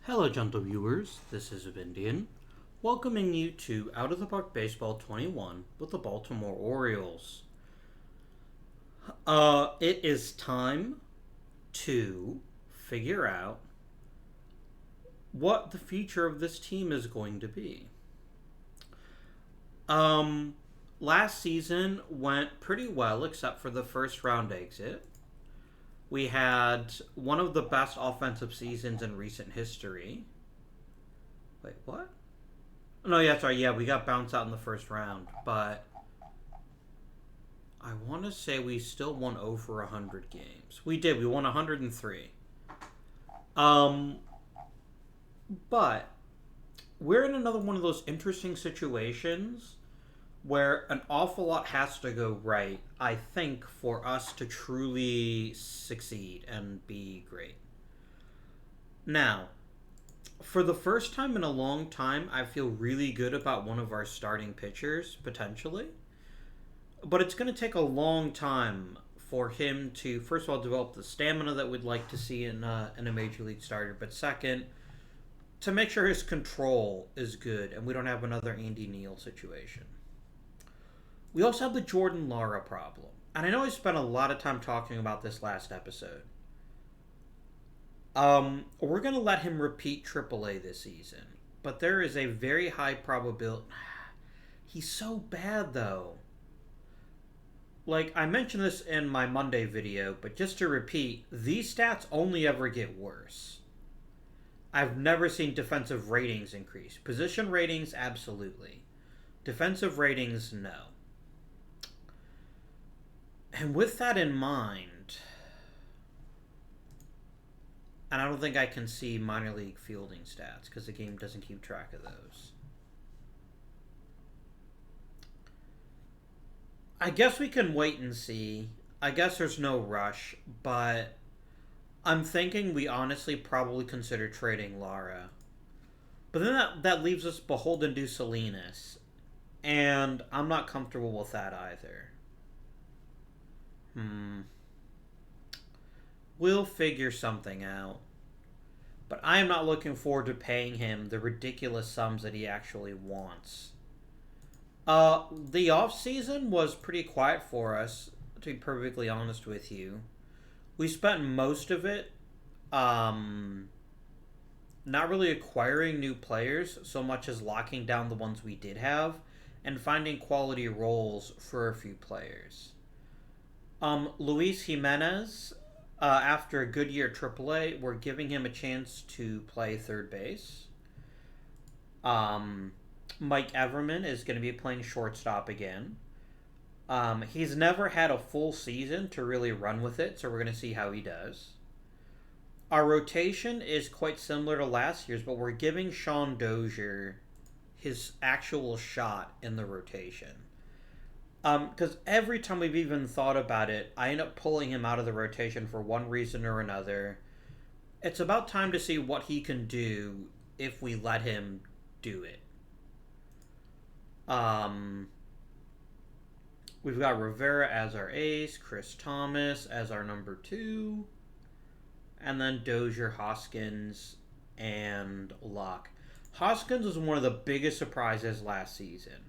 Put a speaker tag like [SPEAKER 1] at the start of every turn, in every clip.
[SPEAKER 1] Hello, gentle viewers. This is Vindian, welcoming you to Out of the Park Baseball 21 with the Baltimore Orioles. It is time to figure out what the future of this team is going to be. Last season went pretty well except for the first round exit. We had one of the best offensive seasons in recent history. Wait, what? No, yeah, sorry. Yeah, we got bounced out in the first round, but I want to say we still won over 100 games. We did. We won 103. But we're in another one of those interesting situations where an awful lot has to go right, I think, for us to truly succeed and be great. Now, for the first time in a long time, I feel really good about one of our starting pitchers, potentially. But it's going to take a long time for him to, first of all, develop the stamina that we'd like to see in a Major League starter, but second, to make sure his control is good and we don't have another Andy Neal situation. We also have the Jordan Lara problem. And I know I spent a lot of time talking about this last episode. We're going to let him repeat AAA this season. But there is a very high probability... He's so bad, though. Like, I mentioned this in my Monday video, but just to repeat, these stats only ever get worse. I've never seen defensive ratings increase. Position ratings, absolutely. Defensive ratings, no. And with that in mind, and I don't think I can see minor league fielding stats because the game doesn't keep track of those. I guess we can wait and see. I guess there's no rush, but I'm thinking we honestly probably consider trading Lara. But then that leaves us beholden to Salinas, and I'm not comfortable with that either. We'll figure something out. But I am not looking forward to paying him the ridiculous sums that he actually wants. The off-season was pretty quiet for us, to be perfectly honest with you. We spent most of it not really acquiring new players so much as locking down the ones we did have and finding quality roles for a few players. Luis Jimenez, after a good year at AAA, we're giving him a chance to play third base. Mike Everman is going to be playing shortstop again. He's never had a full season to really run with it, so we're going to see how he does. Our rotation is quite similar to last year's, but we're giving Sean Dozier his actual shot in the rotation. Because every time we've even thought about it, I end up pulling him out of the rotation for one reason or another. It's about time to see what he can do if we let him do it. We've got Rivera as our ace, Chris Thomas as our number 2, and then Dozier, Hoskins, and Locke. Hoskins was one of the biggest surprises last season.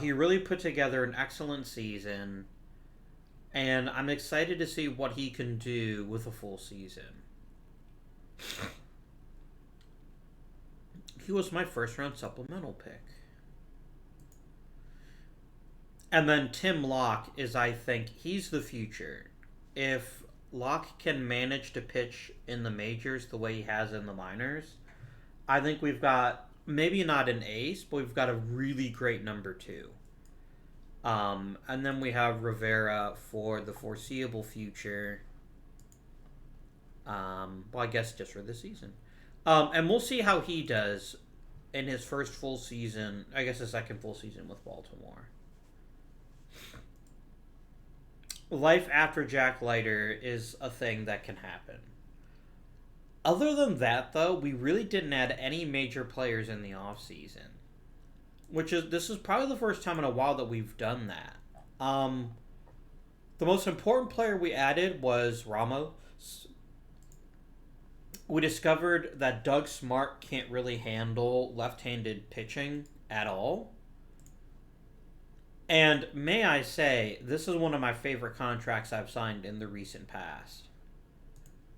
[SPEAKER 1] He really put together an excellent season, and I'm excited to see what he can do with a full season. He was my first-round supplemental pick. And then Tim Locke is, I think, he's the future. If Locke can manage to pitch in the majors the way he has in the minors, I think we've got... maybe not an ace, but we've got a really great number 2. And then we have Rivera for the foreseeable future. Well, I guess just for this season. And we'll see how he does in his first full season. I guess his second full season with Baltimore. Life after Jack Leiter is a thing that can happen. Other than that, though, we really didn't add any major players in the offseason. This is probably the first time in a while that we've done that. The most important player we added was Ramos. we discovered that Doug Smart can't really handle left-handed pitching at all. And may I say, this is one of my favorite contracts I've signed in the recent past.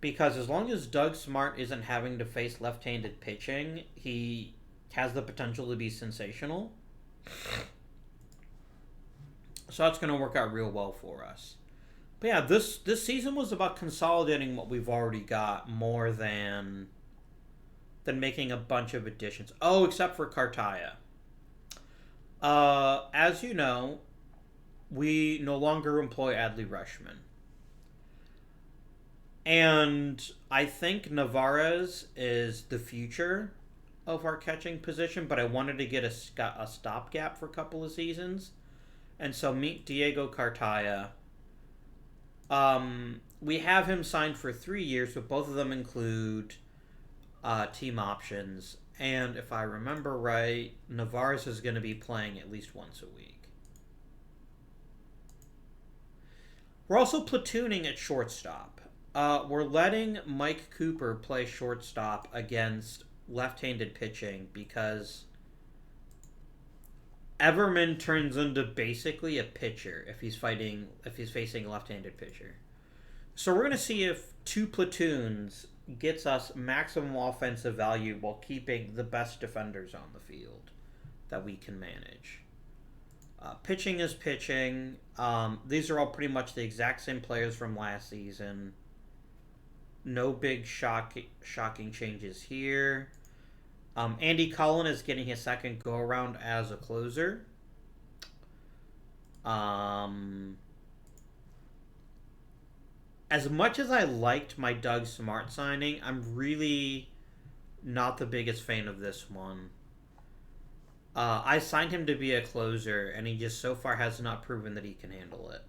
[SPEAKER 1] Because as long as Doug Smart isn't having to face left-handed pitching, he has the potential to be sensational. So that's going to work out real well for us. But yeah, this season was about consolidating what we've already got more than making a bunch of additions. Oh, except for Cartaya. As you know, we no longer employ Adley Rushman. And I think Navarez is the future of our catching position, but I wanted to get a stopgap for a couple of seasons. And so meet Diego Cartaya. We have him signed for 3 years, but both of them include team options. And if I remember right, Navarez is going to be playing at least once a week. We're also platooning at shortstop. We're letting Mike Cooper play shortstop against left-handed pitching because Everman turns into basically a pitcher if he's facing a left-handed pitcher. So we're going to see if 2 platoons gets us maximum offensive value while keeping the best defenders on the field that we can manage. Pitching is pitching. These are all pretty much the exact same players from last season. No big shocking changes here. Andy Cullen is getting his second go-around as a closer. As much as I liked my Doug Smart signing, I'm really not the biggest fan of this one. I signed him to be a closer, and he just so far has not proven that he can handle it.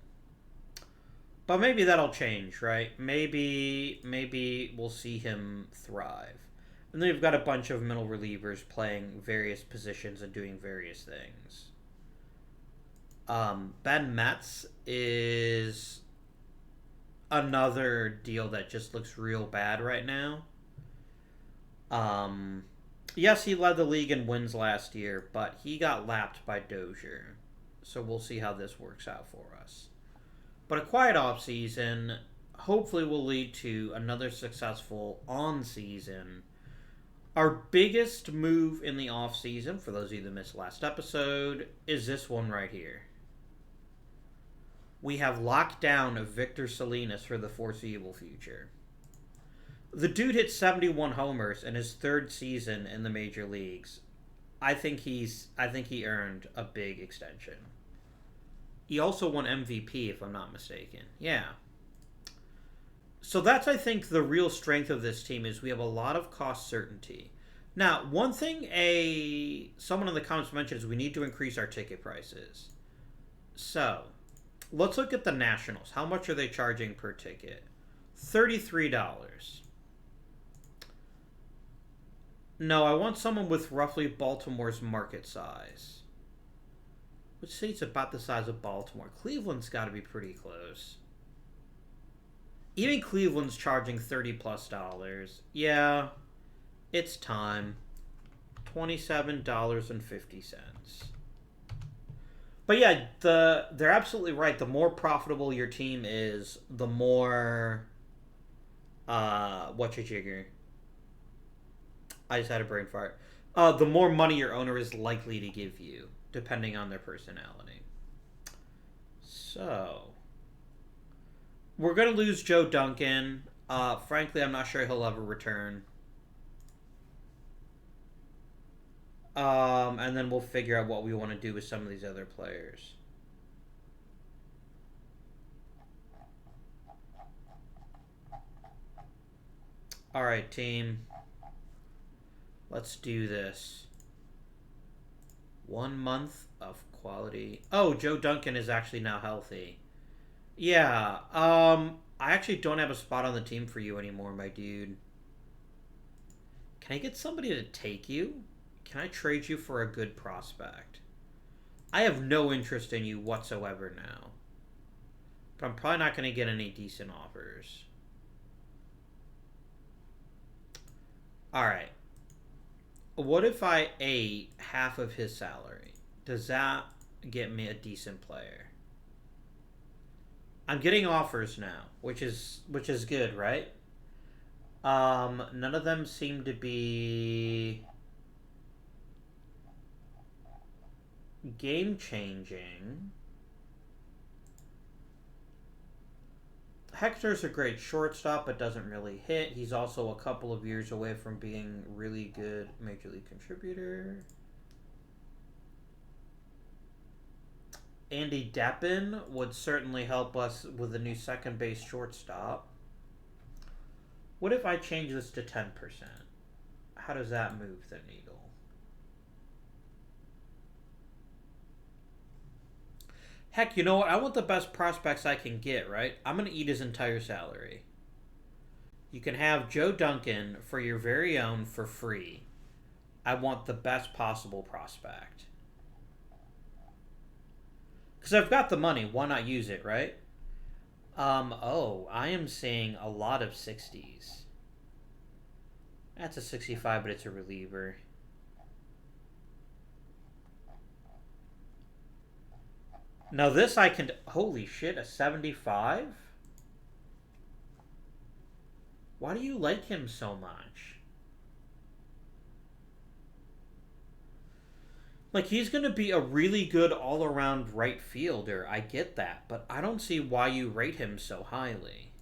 [SPEAKER 1] But maybe that'll change, right? Maybe we'll see him thrive. And then we've got a bunch of middle relievers playing various positions and doing various things. Ben Metz is another deal that just looks real bad right now. Yes, he led the league in wins last year, but he got lapped by Dozier. So we'll see how this works out for us. But a quiet offseason hopefully will lead to another successful on-season. Our biggest move in the offseason, for those of you that missed last episode, is this one right here. We have locked down Victor Salinas for the foreseeable future. The dude hit 71 homers in his 3rd season in the major leagues. I think he earned a big extension. He also won MVP, if I'm not mistaken. Yeah. So that's, I think, the real strength of this team is we have a lot of cost certainty. Now, one thing someone in the comments mentioned is we need to increase our ticket prices. So, let's look at the Nationals. How much are they charging per ticket? $33. No, I want someone with roughly Baltimore's market size. Which city's about the size of Baltimore? Cleveland's got to be pretty close. Even Cleveland's charging $30+. Yeah, it's time. $27.50. But yeah, they're absolutely right. The more profitable your team is, the more whatcha-jigger. I just had a brain fart. The more money your owner is likely to give you, depending on their personality. So, we're going to lose Joe Duncan. Frankly, I'm not sure he'll ever return. And then we'll figure out what we want to do with some of these other players. Alright, team. Let's do this. 1 month of quality. Oh, Joe Duncan is actually now healthy. Yeah, I actually don't have a spot on the team for you anymore, my dude. Can I get somebody to take you? Can I trade you for a good prospect? I have no interest in you whatsoever now. But I'm probably not going to get any decent offers. Alright. What if I ate half of his salary? Does that get me a decent player? I'm getting offers now, which is good, right? None of them seem to be game changing. Hector's a great shortstop, but doesn't really hit. He's also a couple of years away from being really good major league contributor. Andy Deppin would certainly help us with a new second base shortstop. What if I change this to 10%? How does that move the needle? Heck, you know what? I want the best prospects I can get, right? I'm going to eat his entire salary. You can have Joe Duncan for your very own for free. I want the best possible prospect. Because I've got the money. Why not use it, right? I am seeing a lot of 60s. That's a 65, but it's a reliever. Now this I can... Holy shit, a 75? Why do you like him so much? Like, he's going to be a really good all-around right fielder. I get that, but I don't see why you rate him so highly.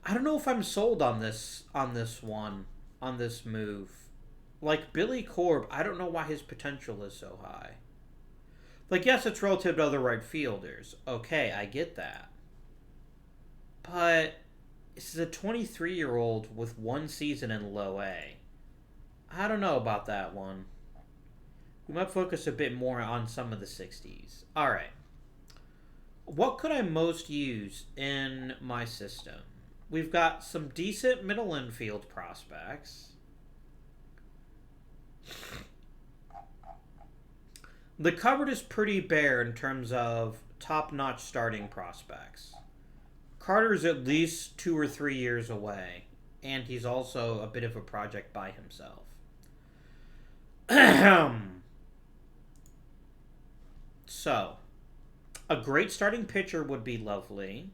[SPEAKER 1] I don't know if I'm sold on this move. Like, Billy Korb, I don't know why his potential is so high. Like, yes, it's relative to other right fielders. Okay, I get that. But this is a 23-year-old with one season in low A. I don't know about that one. We might focus a bit more on some of the 60s. Alright. What could I most use in my system? We've got some decent middle infield prospects. The cupboard is pretty bare in terms of top-notch starting prospects. Carter's at least 2 or 3 years away, and he's also a bit of a project by himself. So, a great starting pitcher would be lovely,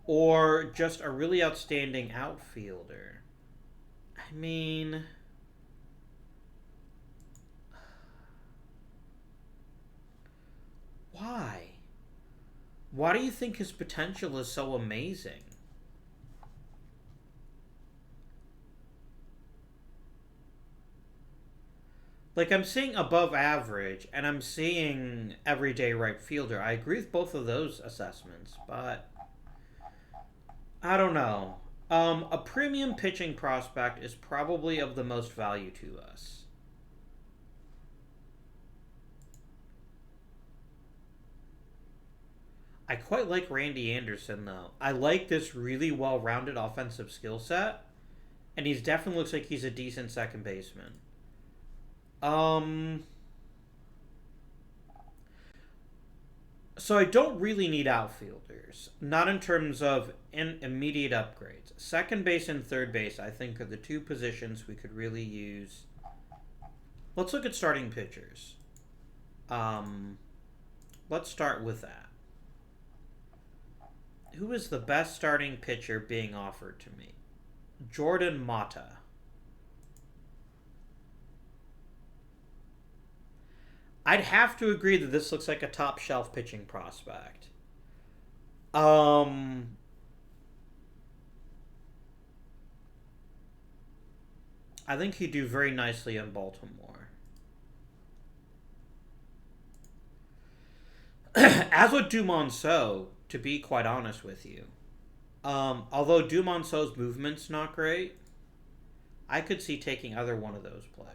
[SPEAKER 1] or just a really outstanding outfielder. I mean... Why? Why do you think his potential is so amazing? Like, I'm seeing above average, and I'm seeing everyday right fielder. I agree with both of those assessments, but I don't know. A premium pitching prospect is probably of the most value to us. I quite like Randy Anderson, though. I like this really well-rounded offensive skill set, and he definitely looks like he's a decent second baseman. So I don't really need outfielders. Not in terms of immediate upgrades. Second base and third base, I think, are the two positions we could really use. Let's look at starting pitchers. Let's start with that. Who is the best starting pitcher being offered to me? Jordan Mata. I'd have to agree that this looks like a top shelf pitching prospect. I think he'd do very nicely in Baltimore. As with Dumonceau, to be quite honest with you, although Dumonceau's movement's not great, I could see taking either one of those players.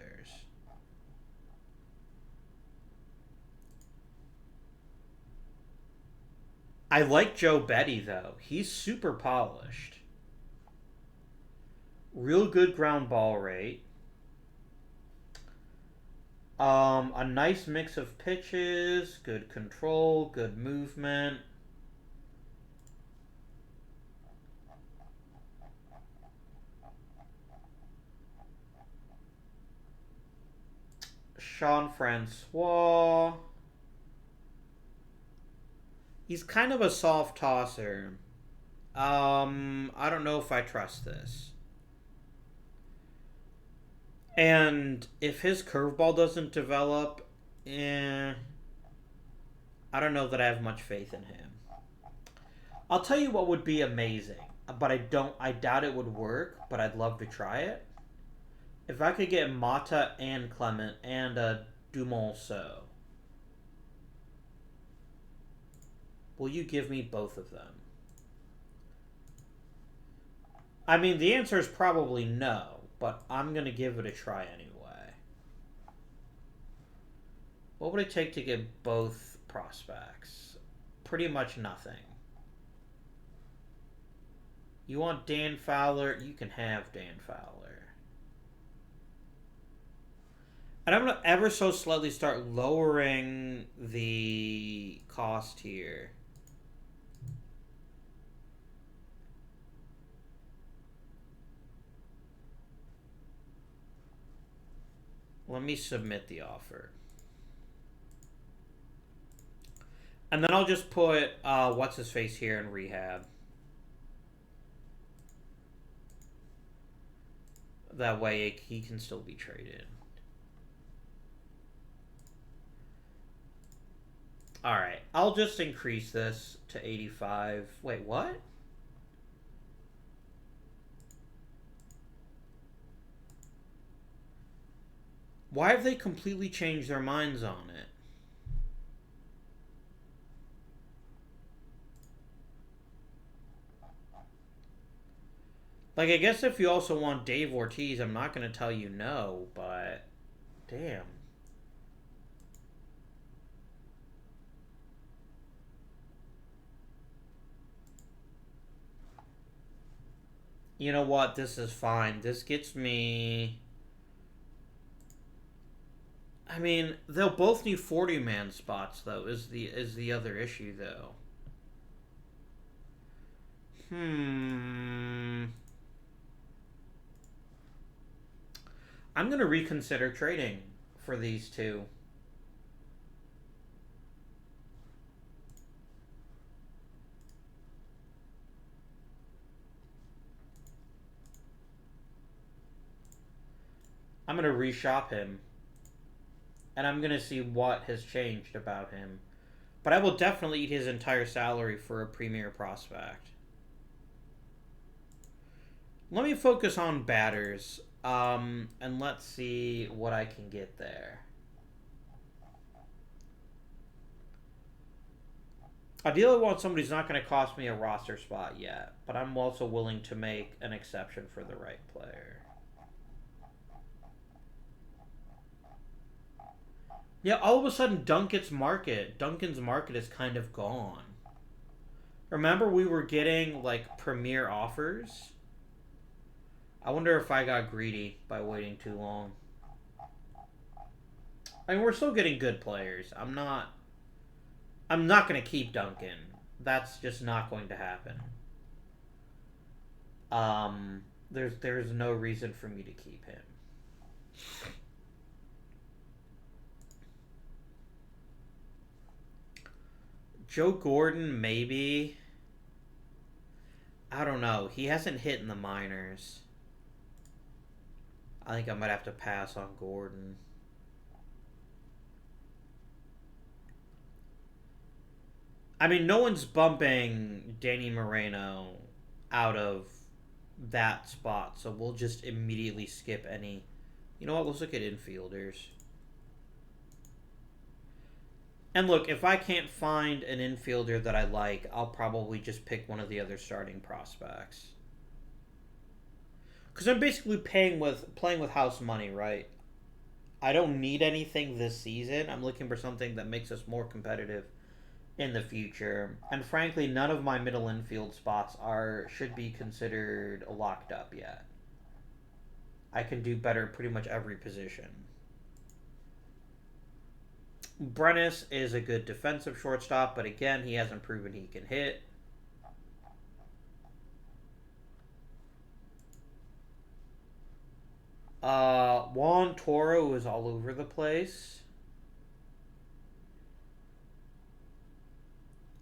[SPEAKER 1] I like Joe Betty, though. He's super polished. Real good ground ball rate. A nice mix of pitches, good control, good movement. Sean Francois. He's kind of a soft tosser. I don't know if I trust this. And if his curveball doesn't develop, I don't know that I have much faith in him. I'll tell you what would be amazing, but I doubt it would work, but I'd love to try it. If I could get Mata and Clement and a Dumonceau. Will you give me both of them? I mean, the answer is probably no, but I'm going to give it a try anyway. What would it take to get both prospects? Pretty much nothing. You want Dan Fowler? You can have Dan Fowler. And I'm going to ever so slightly start lowering the cost here. Let me submit the offer. And then I'll just put what's-his-face here in rehab. That way he can still be traded. Alright, I'll just increase this to 85. Wait, what? Why have they completely changed their minds on it? Like, I guess if you also want Dave Ortiz, I'm not going to tell you no, but damn. You know what? This is fine. This gets me... I mean, they'll both need 40-man spots, though, is the other issue, though. I'm going to reconsider trading for these two. I'm going to reshop him. And I'm going to see what has changed about him. But I will definitely eat his entire salary for a premier prospect. Let me focus on batters. And let's see what I can get there. Ideally, I want somebody who's not going to cost me a roster spot yet. But I'm also willing to make an exception for the right player. Yeah, all of a sudden, Duncan's market is kind of gone. Remember we were getting, like, premier offers? I wonder if I got greedy by waiting too long. I mean, we're still getting good players. I'm not going to keep Duncan. That's just not going to happen. There's no reason for me to keep him. Joe Gordon, maybe. I don't know. He hasn't hit in the minors. I think I might have to pass on Gordon. I mean, no one's bumping Danny Moreno out of that spot, so we'll just immediately skip any... You know what? Let's look at infielders. And look, if I can't find an infielder that I like, I'll probably just pick one of the other starting prospects. Because I'm basically playing with house money, right? I don't need anything this season. I'm looking for something that makes us more competitive in the future. And frankly, none of my middle infield spots should be considered locked up yet. I can do better at pretty much every position. Brennis is a good defensive shortstop, but again, he hasn't proven he can hit. Juan Toro is all over the place.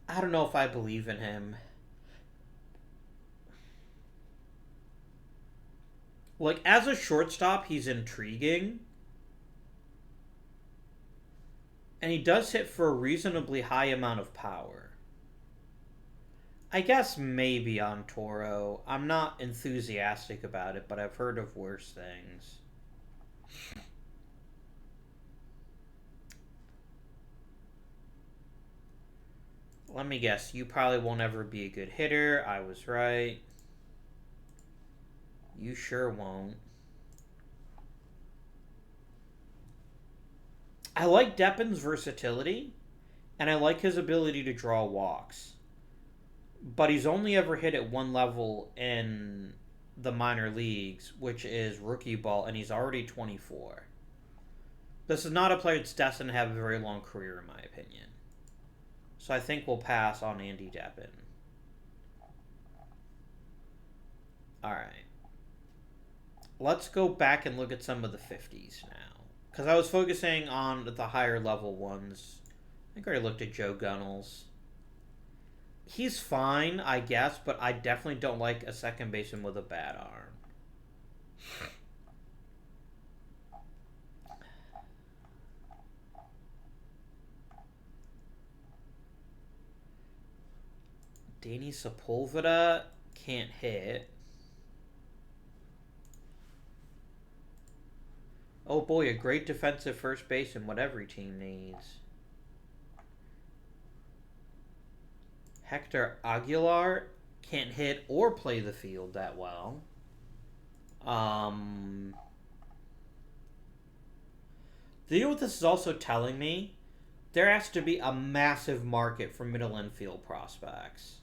[SPEAKER 1] I don't know if I believe in him. Like, as a shortstop, he's intriguing. And he does hit for a reasonably high amount of power. I guess maybe on Toro. I'm not enthusiastic about it, but I've heard of worse things. Let me guess. You probably won't ever be a good hitter. I was right. You sure won't. I like Deppin's versatility, and I like his ability to draw walks. But he's only ever hit at one level in the minor leagues, which is rookie ball, and he's already 24. This is not a player that's destined to have a very long career, in my opinion. So I think we'll pass on Andy Deppin. Alright. Let's go back and look at some of the 50s now. Because I was focusing on the higher level ones. I think I already looked at Joe Gunnels. He's fine, I guess, but I definitely don't like a second baseman with a bad arm. Danny Sepulveda can't hit. Oh boy, a great defensive first baseman, what every team needs. Hector Aguilar can't hit or play the field that well. You know what this is also telling me? There has to be a massive market for middle infield prospects.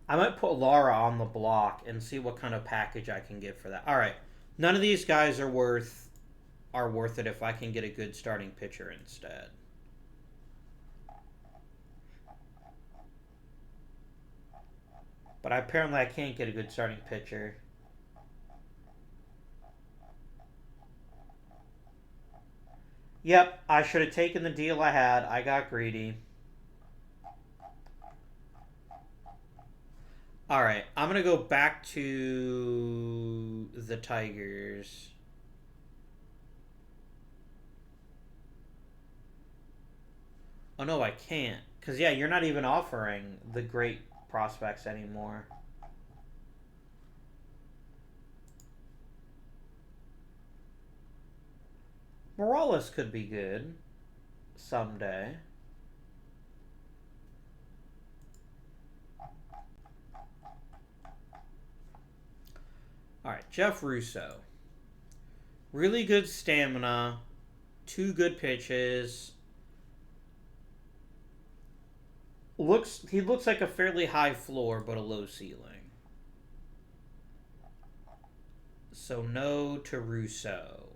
[SPEAKER 1] I might put Lara on the block and see what kind of package I can get for that. All right, none of these guys are worth it if I can get a good starting pitcher instead. But apparently I can't get a good starting pitcher. Yep, I should have taken the deal I had. I got greedy. Alright, I'm going to go back to the Tigers. Oh no, I can't. Because yeah, you're not even offering the great prospects anymore. Morales could be good someday. Alright, Jeff Russo. Really good stamina. 2 good pitches. He looks like a fairly high floor, but a low ceiling. So no to Russo.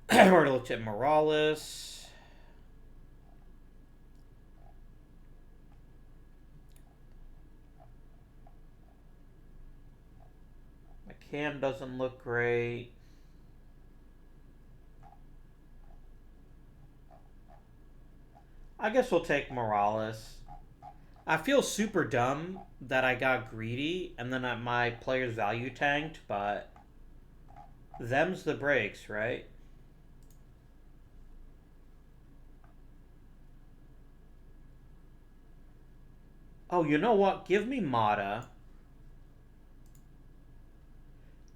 [SPEAKER 1] I already looked at Morales. McCann doesn't look great. I guess we'll take Morales. I feel super dumb that I got greedy and then my player's value tanked, but them's the breaks, right? Oh, you know what? Give me Mata.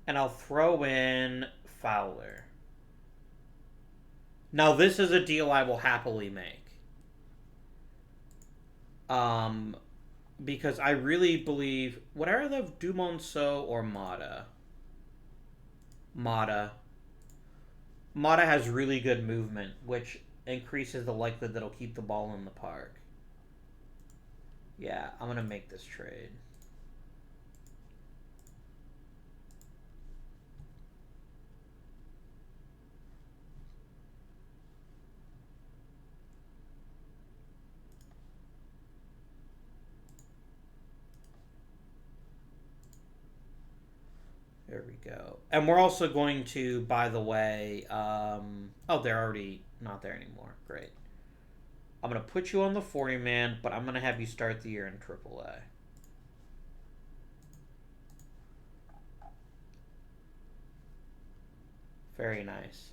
[SPEAKER 1] And I'll throw in Fowler. Now, this is a deal I will happily make. Because I really believe... Would I rather have Dumonceau or Mata? Mata. Mata has really good movement, which increases the likelihood that he'll keep the ball in the park. Yeah, I'm gonna make this trade. There we go. And we're also going to, by the way, oh, they're already not there anymore. Great. I'm going to put you on the 40-man, but I'm going to have you start the year in AAA. Very nice.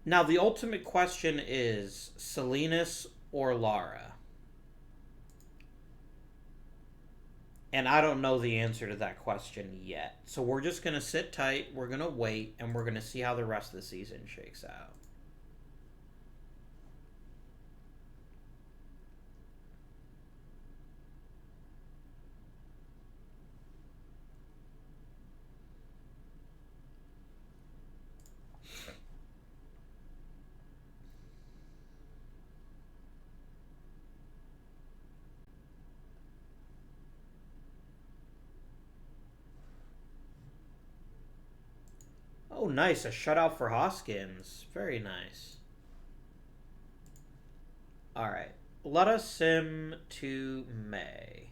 [SPEAKER 1] Now, the ultimate question is Salinas or Lara? And I don't know the answer to that question yet. So we're just going to sit tight, we're going to wait, and we're going to see how the rest of the season shakes out. Oh, nice. A shutout for Hoskins. Very nice. All right. Let us sim to May.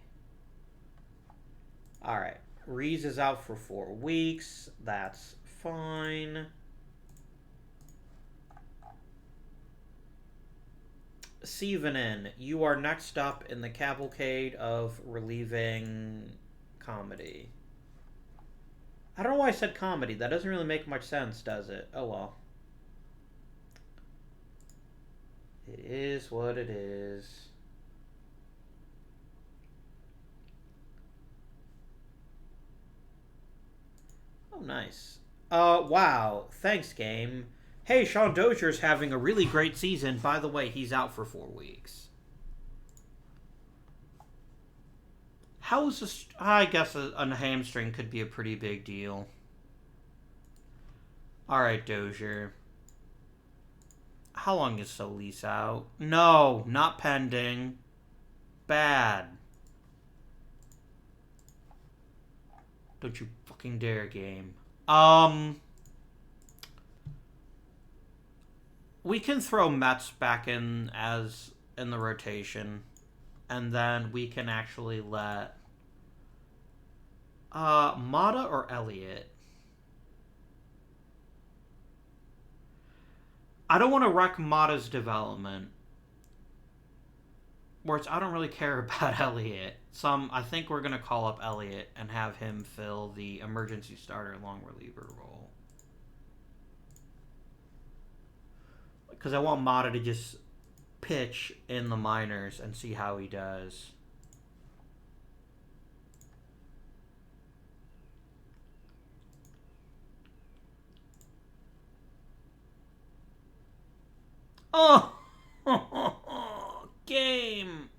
[SPEAKER 1] All right. Reese is out for 4 weeks. That's fine. Stevenin, you are next up in the cavalcade of relieving comedy. I don't know why I said comedy. That doesn't really make much sense, does it? Oh well. It is what it is. Oh, nice. Wow. Thanks, game. Hey, Sean Dozier's having a really great season. By the way, he's out for 4 weeks. How is this? I guess a hamstring could be a pretty big deal. Alright, Dozier. How long is Solis out? No, not pending. Bad. Don't you fucking dare, game. We can throw Mets back in as in the rotation. And then we can actually let Mata or Elliott. I don't want to wreck Mata's development. Whereas I don't really care about Elliott. I think we're gonna call up Elliott and have him fill the emergency starter long reliever role. Because I want Mata to just pitch in the minors and see how he does. Oh! Game!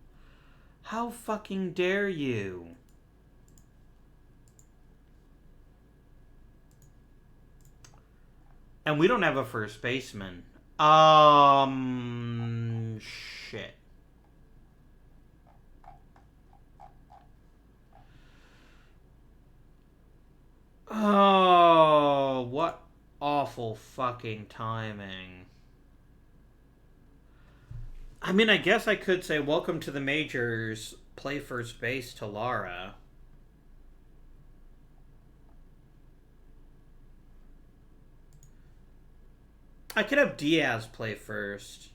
[SPEAKER 1] How fucking dare you? And we don't have a first baseman. Shit. Oh, what awful fucking timing. I mean, I guess I could say, welcome to the majors, play first base to Lara. I could have Diaz play first,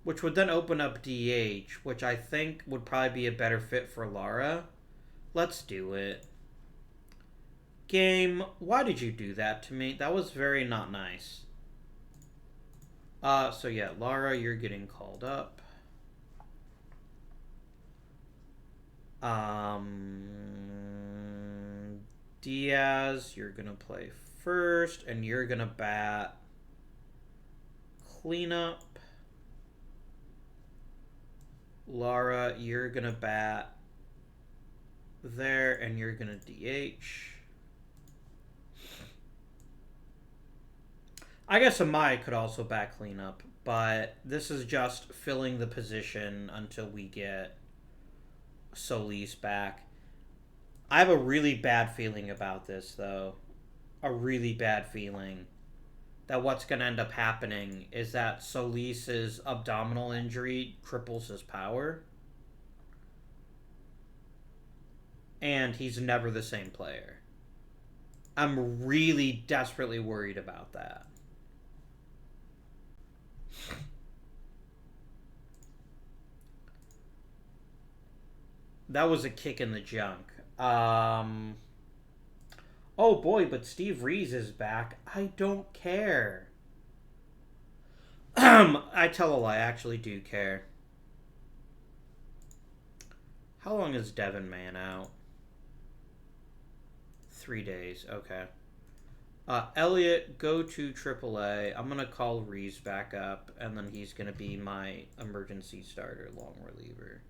[SPEAKER 1] which would then open up DH, which I think would probably be a better fit for Lara. Let's do it. Game, why did you do that to me? That was very not nice. So yeah, Lara, you're getting called up. Diaz, you're gonna play first, and you're gonna bat cleanup. Lara, you're gonna bat there, and you're gonna DH. I guess Amaya could also bat cleanup, but this is just filling the position until we get Solis back. I have a really bad feeling about this, though. A really bad feeling that what's going to end up happening is that Solis's abdominal injury cripples his power. And he's never the same player. I'm really desperately worried about that. That was a kick in the junk. Oh boy, but Steve Reeves is back. I don't care. I tell a lie, I actually do care. How long is Devin Man out? 3 days, okay. Elliott, go to AAA. I'm going to call Reeves back up, and then he's going to be my emergency starter, long reliever.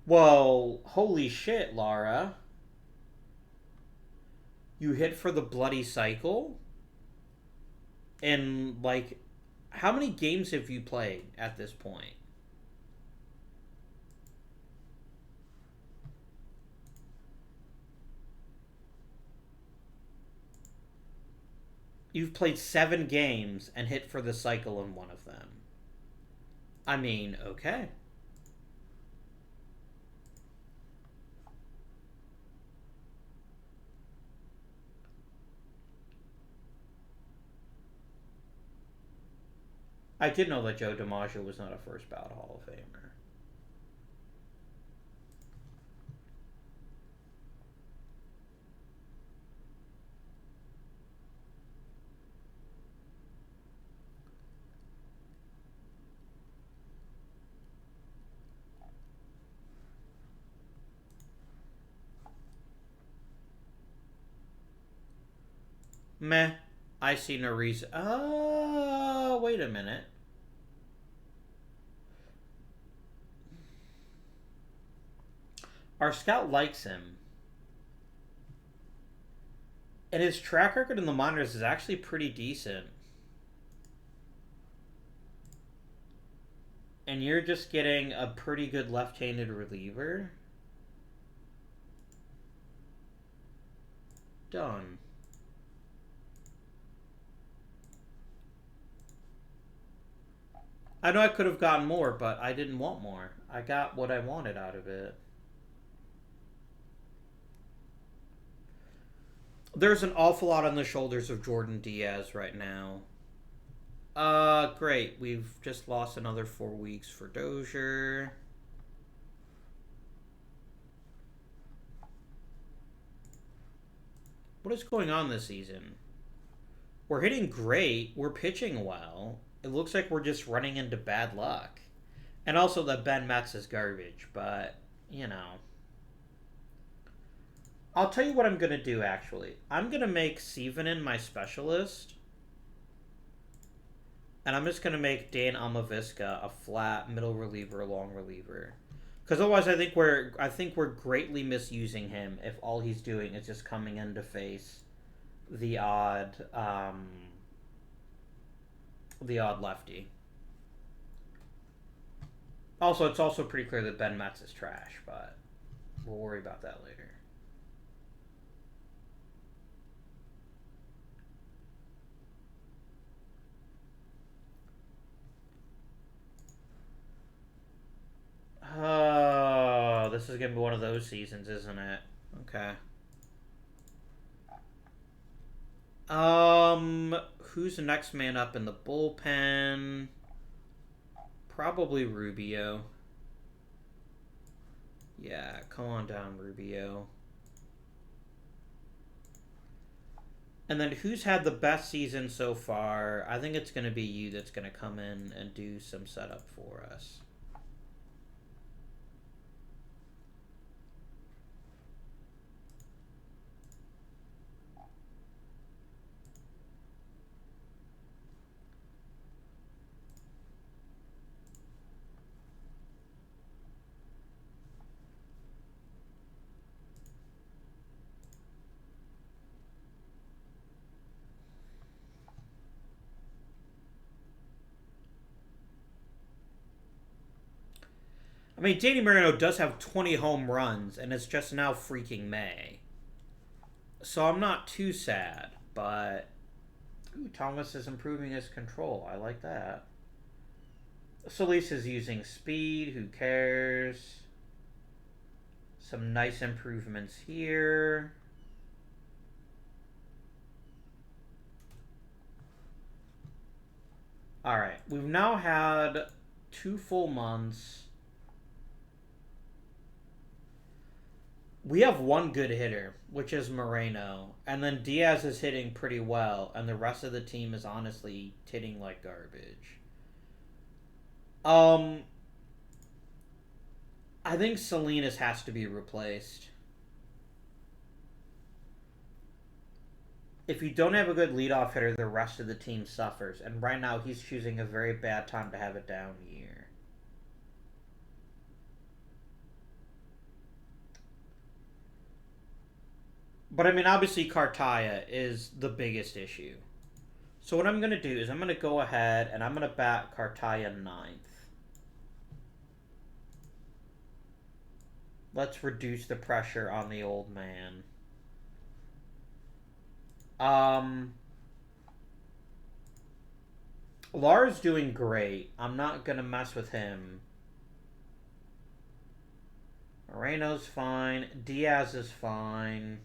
[SPEAKER 1] Whoa, holy shit, Lara. You hit for the bloody cycle? And, like, how many games have you played at this point? You've played 7 games and hit for the cycle in one of them. I mean, okay. I did know that Joe DiMaggio was not a first ballot Hall of Famer. Meh. I see no reason. Wait a minute. Our scout likes him. And his track record in the minors is actually pretty decent. And you're just getting a pretty good left-handed reliever? Done. I know I could have gotten more, but I didn't want more. I got what I wanted out of it. There's an awful lot on the shoulders of Jordan Diaz right now. Great. We've just lost another 4 weeks for Dozier. What is going on this season? We're hitting great. We're pitching well. It looks like we're just running into bad luck. And also that Ben Metz is garbage, but, you know. I'll tell you what I'm going to do, actually. I'm going to make Sievenin my specialist. And I'm just going to make Dan Amavisca a flat middle reliever, long reliever. Because otherwise I think we're greatly misusing him if all he's doing is just coming in to face the odd lefty. Also, it's also pretty clear that Ben Metz is trash, but we'll worry about that later. Oh, this is going to be one of those seasons, isn't it? Okay. Who's the next man up in the bullpen? Probably Rubio. Yeah, come on down, Rubio. And then who's had the best season so far? I think it's going to be you that's going to come in and do some setup for us. I mean, Danny Moreno does have 20 home runs, and it's just now freaking May. So I'm not too sad, but... Ooh, Thomas is improving his control. I like that. Salinas is using speed. Who cares? Some nice improvements here. Alright, we've now had 2 full months. We have one good hitter, which is Moreno. And then Diaz is hitting pretty well, and the rest of the team is honestly hitting like garbage. I think Salinas has to be replaced. If you don't have a good leadoff hitter, the rest of the team suffers. And right now, he's choosing a very bad time to have a down year. But I mean, obviously, Cartaya is the biggest issue. So what I'm going to do is I'm going to go ahead and I'm going to bat Cartaya 9th. Let's reduce the pressure on the old man. Lara's doing great. I'm not going to mess with him. Moreno's fine. Diaz is fine.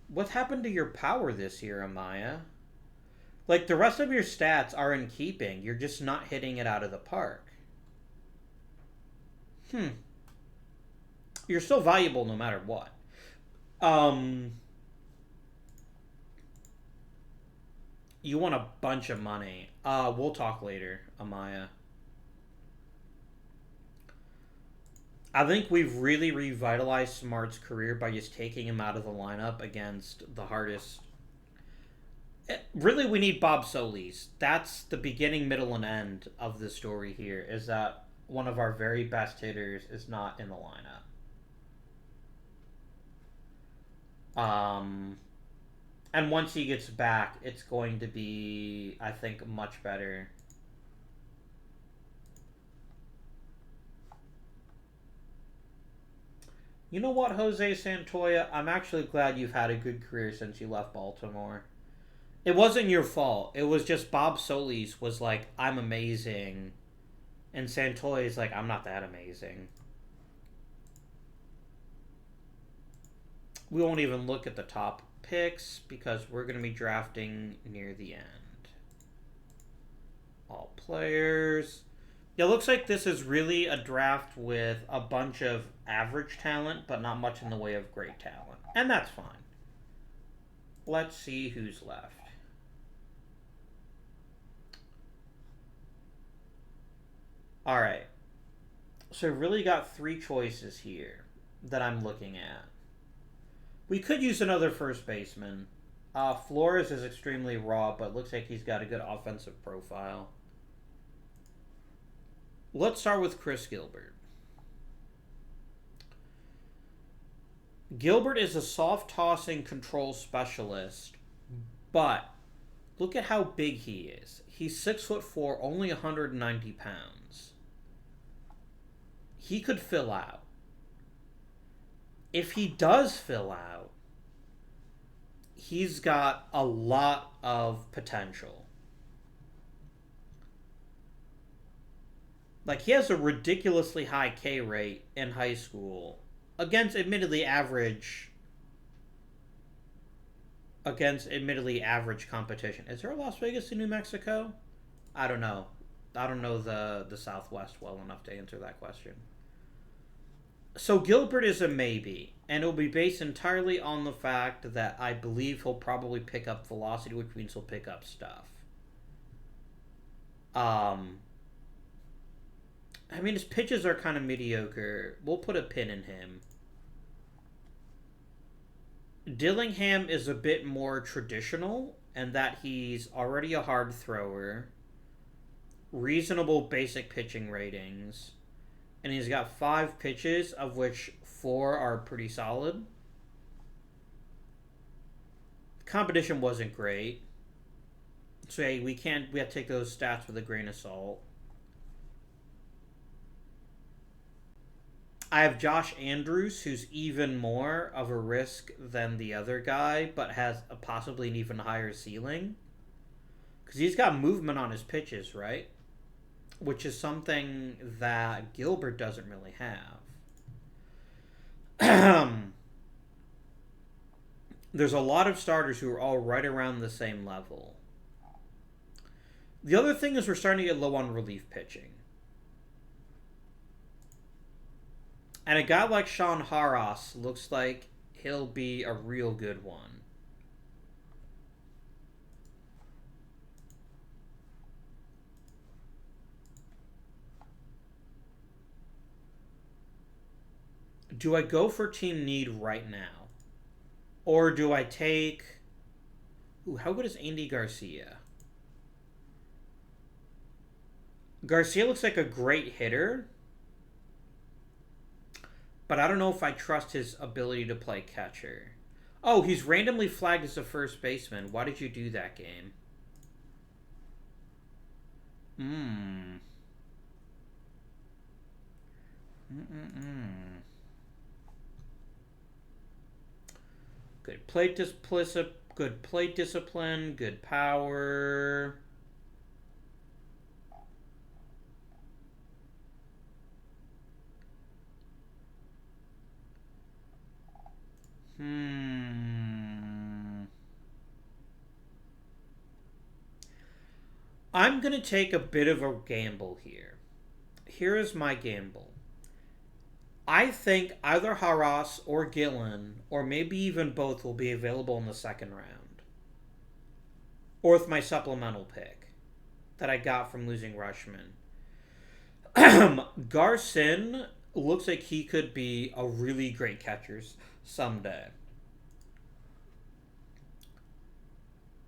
[SPEAKER 1] What happened to your power this year, Amaya? Like, the rest of your stats are in keeping. You're just not hitting it out of the park. You're still valuable no matter what. You want a bunch of money. We'll talk later, Amaya. I think we've really revitalized Smart's career by just taking him out of the lineup against the hardest. Really, we need Bob Solis. That's the beginning, middle, and end of the story here, is that one of our very best hitters is not in the lineup. And once he gets back, it's going to be, I think, much better. You know what, Jose Santoya? I'm actually glad you've had a good career since you left Baltimore. It wasn't your fault. It was just Bob Solis was like, I'm amazing. And Santoya's like, I'm not that amazing. We won't even look at the top picks because we're going to be drafting near the end. All players. It looks like this is really a draft with a bunch of average talent, but not much in the way of great talent. And that's fine. Let's see who's left. Alright. So we've really got 3 choices here that I'm looking at. We could use another first baseman. Flores is extremely raw, but looks like he's got a good offensive profile. Let's start with Chris Gilbert. Gilbert is a soft-tossing control specialist, but look at how big he is. He's 6'4", only 190 pounds. He could fill out. If he does fill out, he's got a lot of potential. Like, he has a ridiculously high K rate in high school against admittedly average competition. Is there a Las Vegas in New Mexico? I don't know. I don't know the Southwest well enough to answer that question. So Gilbert is a maybe, and it'll be based entirely on the fact that I believe he'll probably pick up velocity, which means he'll pick up stuff. I mean, his pitches are kind of mediocre. We'll put a pin in him. Dillingham is a bit more traditional, and that he's already a hard thrower, reasonable basic pitching ratings, and he's got 5 pitches, of which 4 are pretty solid. The competition wasn't great. So hey, we have to take those stats with a grain of salt. I have Josh Andrews, who's even more of a risk than the other guy, but has possibly an even higher ceiling. Because he's got movement on his pitches, right? Which is something that Gilbert doesn't really have. There's a lot of starters who are all right around the same level. The other thing is we're starting to get low on relief pitching. And a guy like Sean Haras looks like he'll be a real good one. Do I go for team need right now? Or do I take... Ooh, how good is Andy Garcia? Garcia looks like a great hitter. But I don't know if I trust his ability to play catcher. Oh, he's randomly flagged as a first baseman. Why did you do that, game? Good plate discipline, good power. I'm going to take a bit of a gamble here. Here is my gamble. I think either Haras or Gillen, or maybe even both, will be available in the second round. Or with my supplemental pick that I got from losing Rushman. Garcin looks like he could be a really great catcher someday.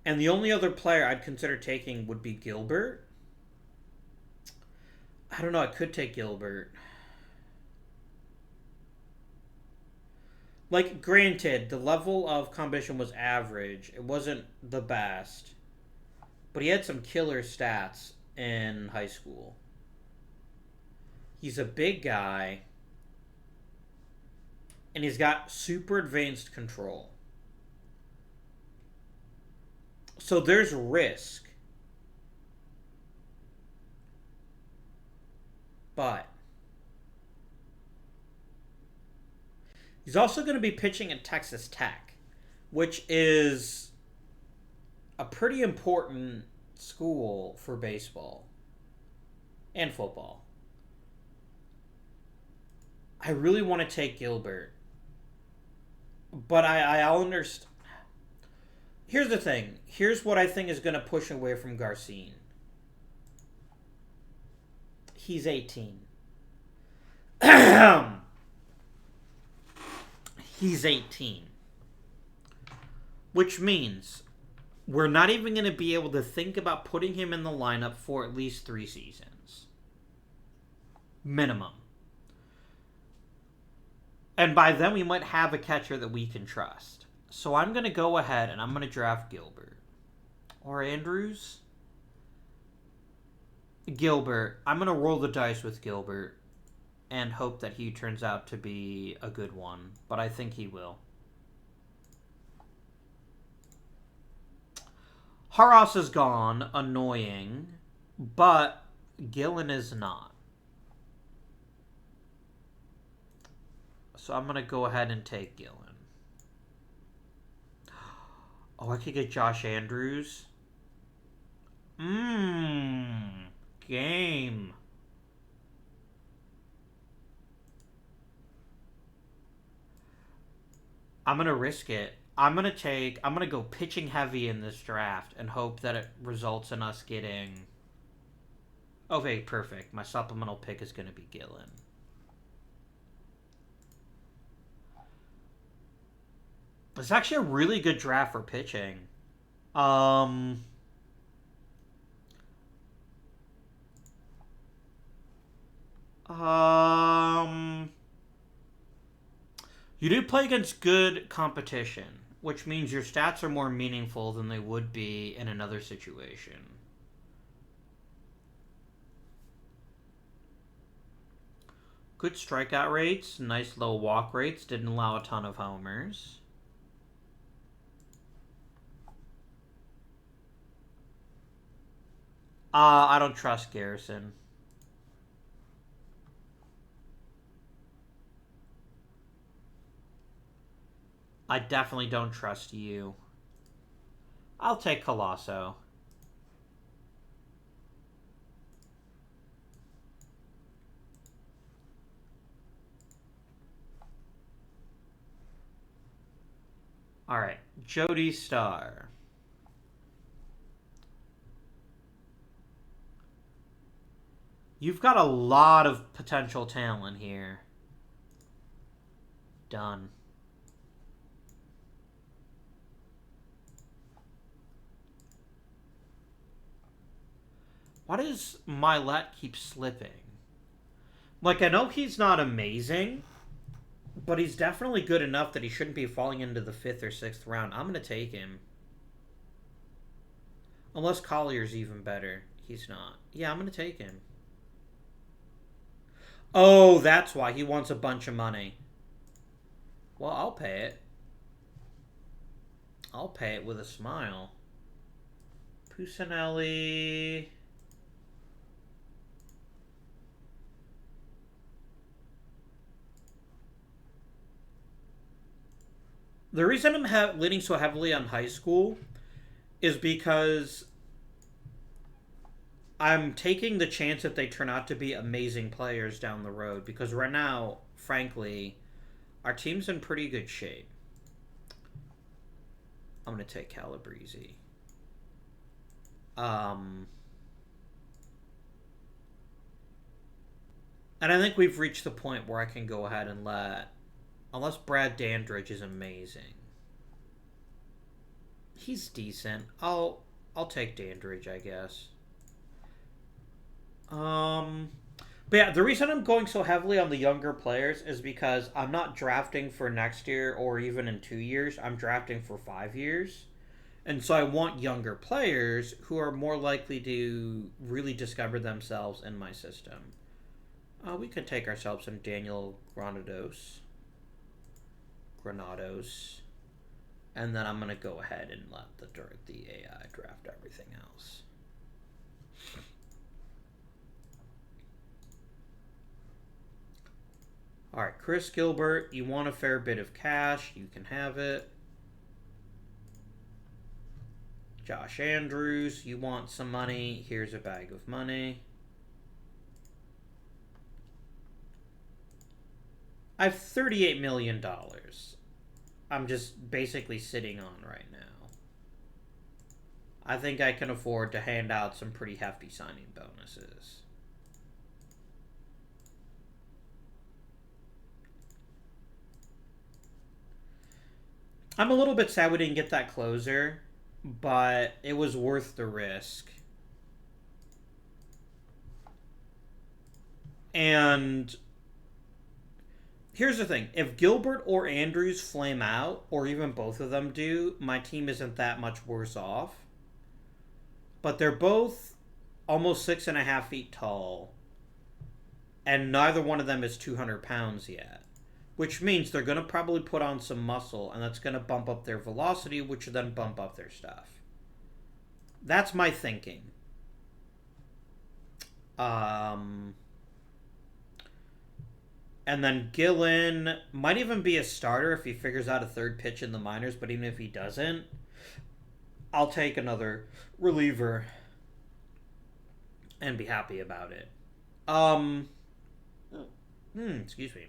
[SPEAKER 1] And the only other player I'd consider taking would be Gilbert. I don't know, I could take Gilbert. Like, granted, the level of competition was average. It wasn't the best. But he had some killer stats in high school. He's a big guy. And he's got super advanced control. So there's risk. But he's also going to be pitching at Texas Tech, which is a pretty important school for baseball and football. I really want to take Gilbert. But I'll understand. Here's the thing. Here's what I think is going to push away from Garcin. He's 18. He's 18. Which means we're not even going to be able to think about putting him in the lineup for at least 3 seasons. Minimum. And by then we might have a catcher that we can trust. So I'm going to go ahead and I'm going to draft Gilbert. Or Andrews? Gilbert. I'm going to roll the dice with Gilbert and hope that he turns out to be a good one. But I think he will. Haras is gone. Annoying. But Gillen is not. So I'm going to go ahead and take Gillen. Oh, I could get Josh Andrews. Game. I'm going to risk it. I'm going to go pitching heavy in this draft and hope that it results in us getting... Okay, perfect. My supplemental pick is going to be Gillen. It's actually a really good draft for pitching. You do play against good competition, which means your stats are more meaningful than they would be in another situation. Good strikeout rates, nice low walk rates, didn't allow a ton of homers. I don't trust Garrison. I definitely don't trust you. I'll take Colosso. Alright, Jodie Starr. You've got a lot of potential talent here. Done. Why does Milet keep slipping? Like, I know he's not amazing, but he's definitely good enough that he shouldn't be falling into the 5th or 6th round. I'm going to take him. Unless Collier's even better. He's not. Yeah, I'm going to take him. Oh, that's why. He wants a bunch of money. Well, I'll pay it. I'll pay it with a smile. Pusinelli. The reason I'm leaning so heavily on high school is because I'm taking the chance that they turn out to be amazing players down the road. Because right now, frankly, our team's in pretty good shape. I'm going to take Calabrese. And I think we've reached the point where I can go ahead and let... Unless Brad Dandridge is amazing. He's decent. I'll take Dandridge, I guess. But yeah, the reason I'm going so heavily on the younger players is because I'm not drafting for next year or even in 2 years. I'm drafting for 5 years. And so I want younger players who are more likely to really discover themselves in my system. We could take ourselves some Daniel Granados. And then I'm going to go ahead and let the AI draft everything else. Alright, Chris Gilbert, you want a fair bit of cash, you can have it. Josh Andrews, you want some money, here's a bag of money. I have $38 million. I'm just basically sitting on right now. I think I can afford to hand out some pretty hefty signing bonuses. I'm a little bit sad we didn't get that closer, but it was worth the risk. And here's the thing. If Gilbert or Andrews flame out, or even both of them do, my team isn't that much worse off. But they're both almost 6.5 feet tall, and neither one of them is 200 pounds yet. Which means they're going to probably put on some muscle, and that's going to bump up their velocity, which will then bump up their stuff. That's my thinking. And then Gillen might even be a starter if he figures out a third pitch in the minors, but even if he doesn't, I'll take another reliever and be happy about it. Excuse me.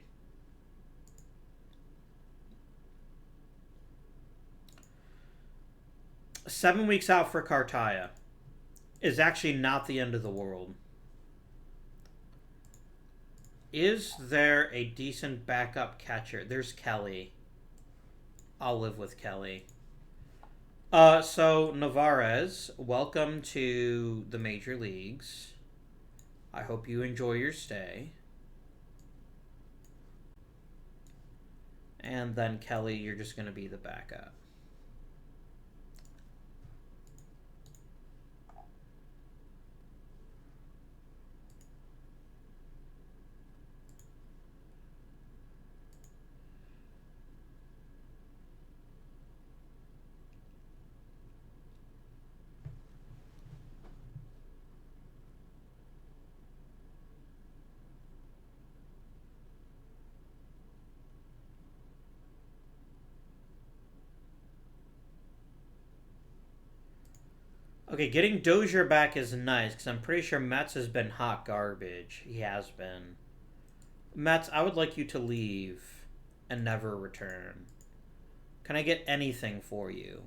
[SPEAKER 1] Seven weeks out for Cartaya is actually not the end of the world. Is there a decent backup catcher? There's Kelly. I'll live with Kelly. So Navarez, welcome to the major leagues. I hope you enjoy your stay. And then Kelly, you're just going to be the backup. Okay, getting Dozier back is nice because I'm pretty sure Metz has been hot garbage. He has been. Metz, I would like you to leave and never return. Can I get anything for you?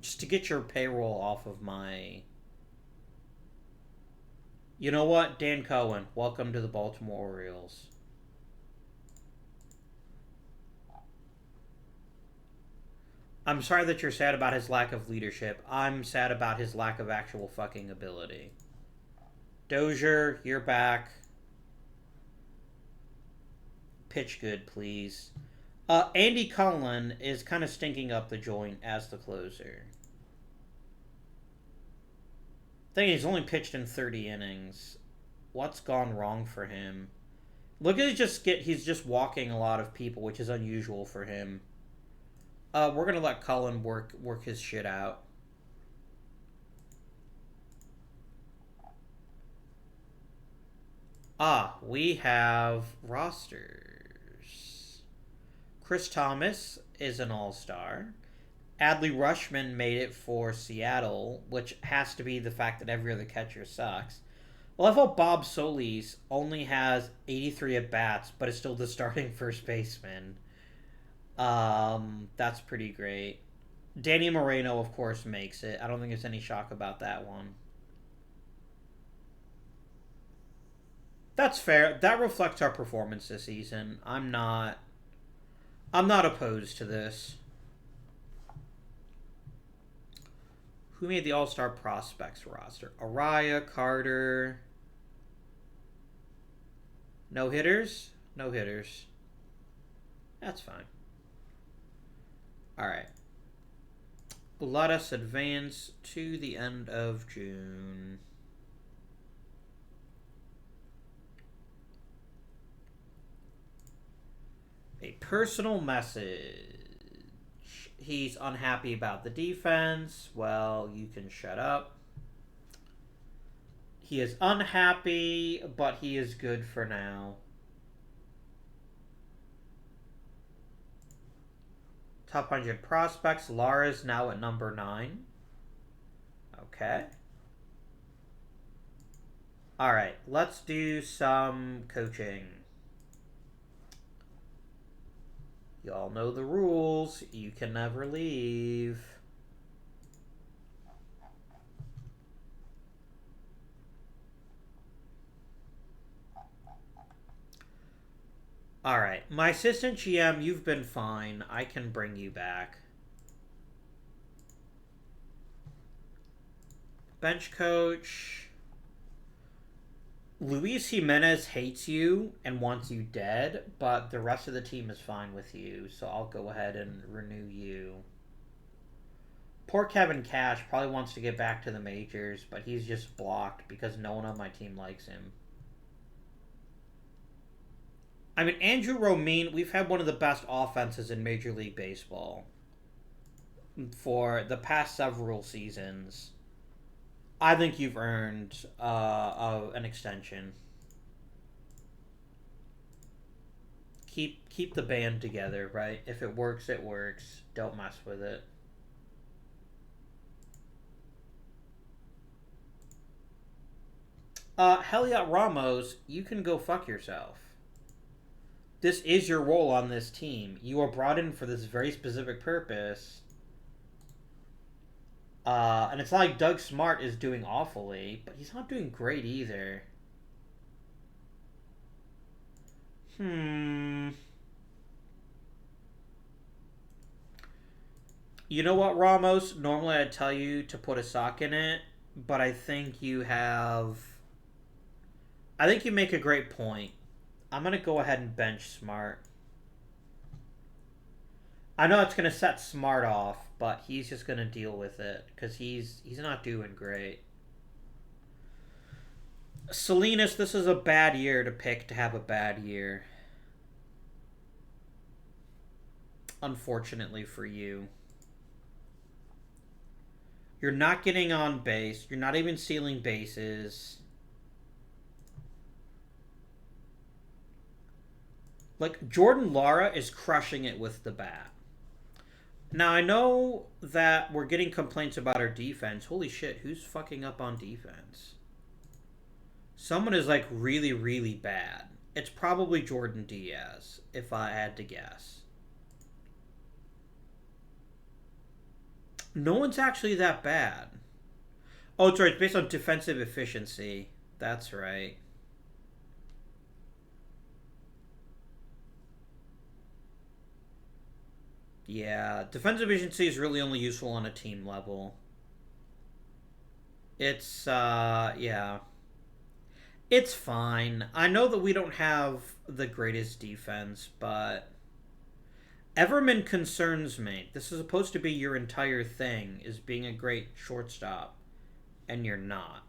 [SPEAKER 1] Just to get your payroll off of my... You know what? Dan Cohen, welcome to the Baltimore Orioles. I'm sorry that you're sad about his lack of leadership. I'm sad about his lack of actual fucking ability. Dozier, you're back. Pitch good, please. Andy Cullen is kind of stinking up the joint as the closer. I think he's only pitched in 30 innings. What's gone wrong for him? Look at he's just walking a lot of people, which is unusual for him. We're gonna let Cullen work his shit out. We have rosters. Chris Thomas is an all-star. Adley Rutschman made it for Seattle, which has to be the fact that every other catcher sucks. Well, I thought Bob Solis only has 83 at-bats, but is still the starting first baseman. That's pretty great. Danny Moreno, of course, makes it. I don't think there's any shock about that one. That's fair. That reflects our performance this season. I'm not opposed to this. Who made the All-Star Prospects roster? Araya, Carter. No hitters? No hitters. That's fine. Alright. Let us advance to the end of June. A personal message. He's unhappy about the defense. Well, you can shut up. He is unhappy, but he is good for now. Top 100 prospects. Lara is now at number 9. Okay. Alright, let's do some coaching. Y'all know the rules. You can never leave. Alright, my assistant GM, you've been fine. I can bring you back. Bench coach. Luis Jimenez hates you and wants you dead, but the rest of the team is fine with you, so I'll go ahead and renew you. Poor Kevin Cash probably wants to get back to the majors, but he's just blocked because no one on my team likes him. I mean, Andrew Romine, we've had one of the best offenses in Major League Baseball for the past several seasons. I think you've earned an extension. Keep the band together, right? If it works, it works. Don't mess with it. Heliot Ramos, you can go fuck yourself. This is your role on this team. You are brought in for this very specific purpose. And it's not like Doug Smart is doing awfully, but he's not doing great either. You know what, Ramos? Normally I'd tell you to put a sock in it, but I think you make a great point. I'm going to go ahead and bench Smart. I know it's going to set Smart off, but he's just going to deal with it because he's not doing great. Salinas, this is a bad year to pick to have a bad year. Unfortunately for you. You're not getting on base. You're not even stealing bases. Like, Jordan Lara is crushing it with the bat. Now, I know that we're getting complaints about our defense. Holy shit, who's fucking up on defense? Someone is like really, really bad. It's probably Jordan Diaz, if I had to guess. No one's actually that bad. Oh, it's right. It's based on defensive efficiency. That's right. Yeah, defensive efficiency is really only useful on a team level. Yeah. It's fine. I know that we don't have the greatest defense, but Everman concerns me. This is supposed to be your entire thing, is being a great shortstop, and you're not.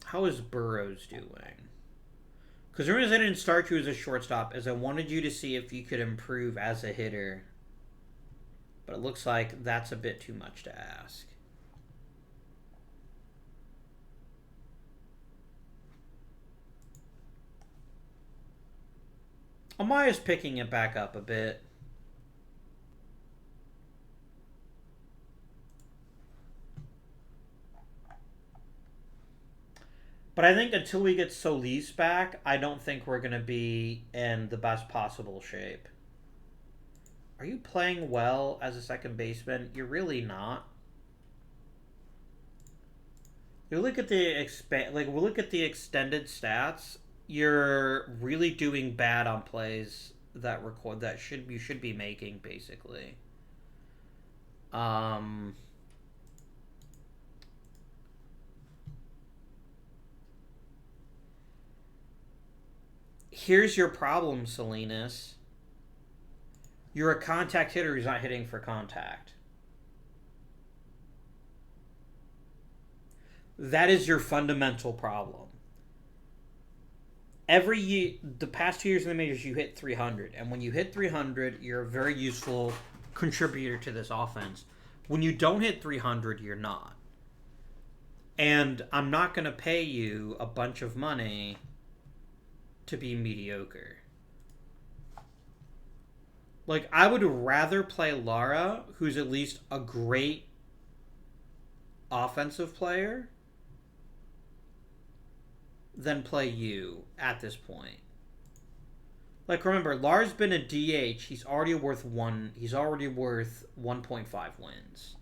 [SPEAKER 1] How is Burrows doing? Because the reason I didn't start you as a shortstop is I wanted you to see if you could improve as a hitter. But it looks like that's a bit too much to ask. Amaya's picking it back up a bit. But I think until we get Solis back, I don't think we're going to be in the best possible shape. Are you playing well as a second baseman? You're really not. You look at we look at the extended stats. You're really doing bad on plays that you should be making basically. Um, Here's your problem, Salinas. You're a contact hitter who's not hitting for contact. That is your fundamental problem. Every year, the past 2 years in the majors, you hit 300, and when you hit 300, you're a very useful contributor to this offense. When you don't hit 300, you're not. And I'm not going to pay you a bunch of money to be mediocre. Like, I would rather play Lara, who's at least a great offensive player, than play you at this point. Like, remember, Lara's been a DH. He's already worth 1.5 wins.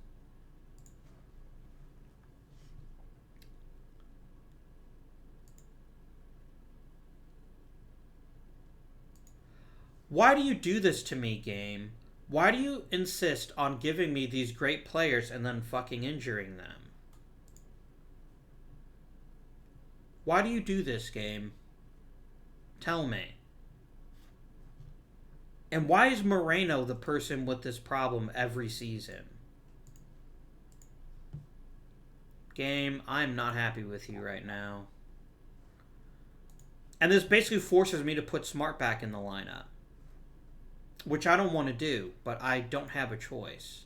[SPEAKER 1] Why do you do this to me, game? Why do you insist on giving me these great players and then fucking injuring them? Why do you do this, game? Tell me. And why is Moreno the person with this problem every season? Game, I'm not happy with you right now. And this basically forces me to put Smart back in the lineup. Which I don't want to do, but I don't have a choice.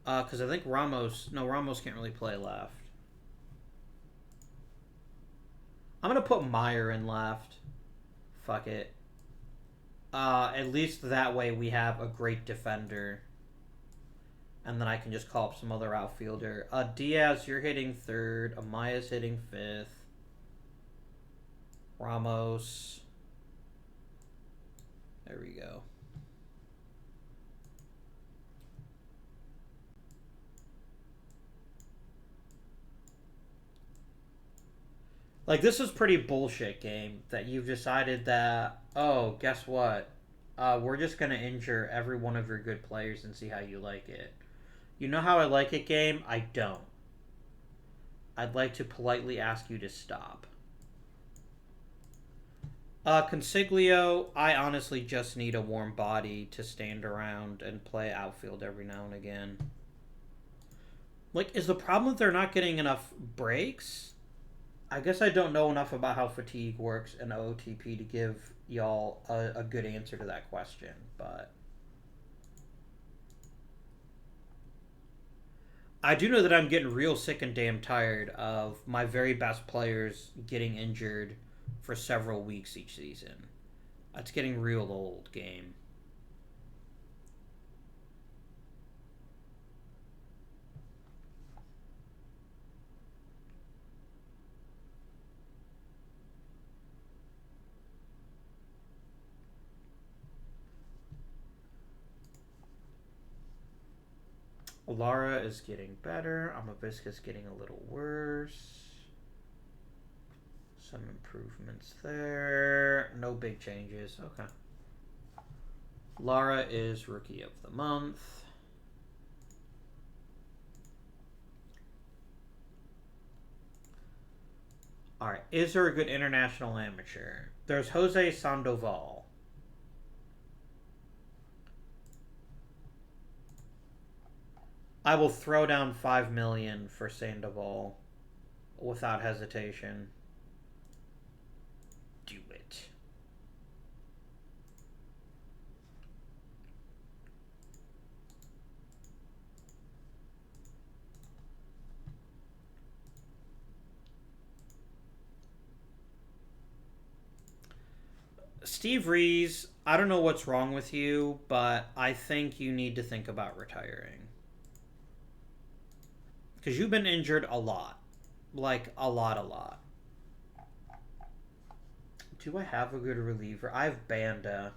[SPEAKER 1] Because I think Ramos can't really play left. I'm going to put Meyer in left. Fuck it. At least that way we have a great defender. And then I can just call up some other outfielder. Diaz, you're hitting third. Amaya's hitting fifth. Ramos. There we go. Like, this is pretty bullshit, game, that you've decided that, oh, guess what? We're just going to injure every one of your good players and see how you like it. You know how I like it, game? I don't. I'd like to politely ask you to stop. Consiglio, I honestly just need a warm body to stand around and play outfield every now and again. Like, is the problem that they're not getting enough breaks? I guess I don't know enough about how fatigue works in OOTP to give y'all a good answer to that question, but... I do know that I'm getting real sick and damn tired of my very best players getting injured for several weeks each season. That's getting real old, game. Lara is getting better. Amavisca's getting a little worse. Some improvements there. No big changes. Okay. Lara is Rookie of the Month. Alright. Is there a good international amateur? There's Jose Sandoval. I will throw down $5 million for Sandoval without hesitation. Do it. Steve Rees, I don't know what's wrong with you, but I think you need to think about retiring. Because you've been injured a lot. Like, a lot. Do I have a good reliever? I have Banda.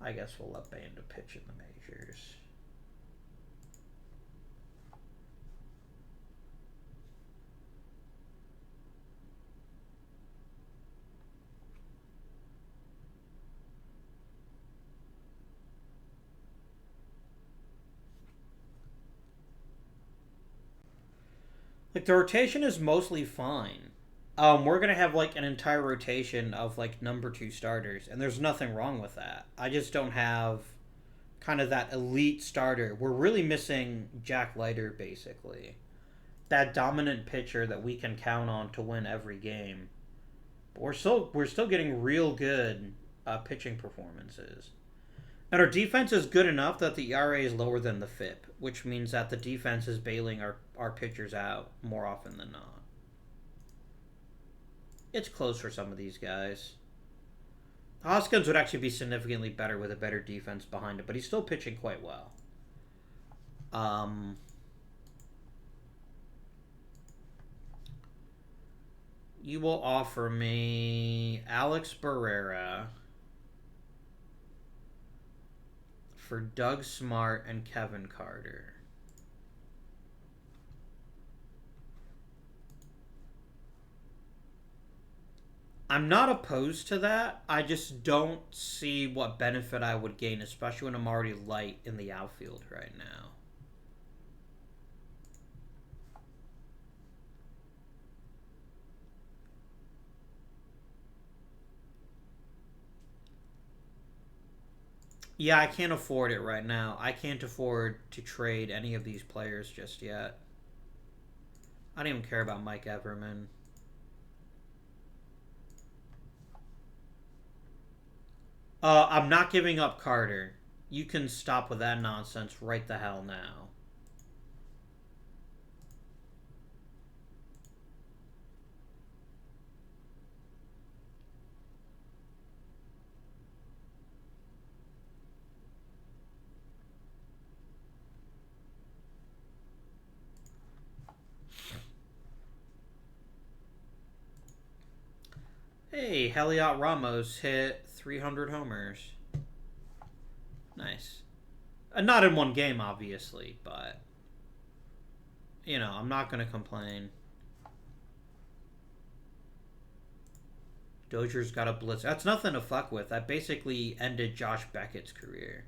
[SPEAKER 1] I guess we'll let Banda pitch in the majors. Like, the rotation is mostly fine. We're gonna have like an entire rotation of like number 2 starters, and there's nothing wrong with that. I just don't have kind of that elite starter. We're really missing Jack Leiter, basically. That dominant pitcher that we can count on to win every game. But we're still getting real good pitching performances. And our defense is good enough that the ERA is lower than the FIP, which means that the defense is bailing our pitchers out more often than not. It's close for some of these guys. Hoskins would actually be significantly better with a better defense behind it, but he's still pitching quite well. You will offer me Alex Barrera for Doug Smart and Kevin Carter. I'm not opposed to that. I just don't see what benefit I would gain, especially when I'm already light in the outfield right now. Yeah, I can't afford it right now. I can't afford to trade any of these players just yet. I don't even care about Mike Everman. I'm not giving up Carter. You can stop with that nonsense right the hell now. Hey, Heliot Ramos hit 300 homers. Nice. Not in one game, obviously, but you know, I'm not going to complain. Dozier's got a blitz. That's nothing to fuck with. That basically ended Josh Beckett's career.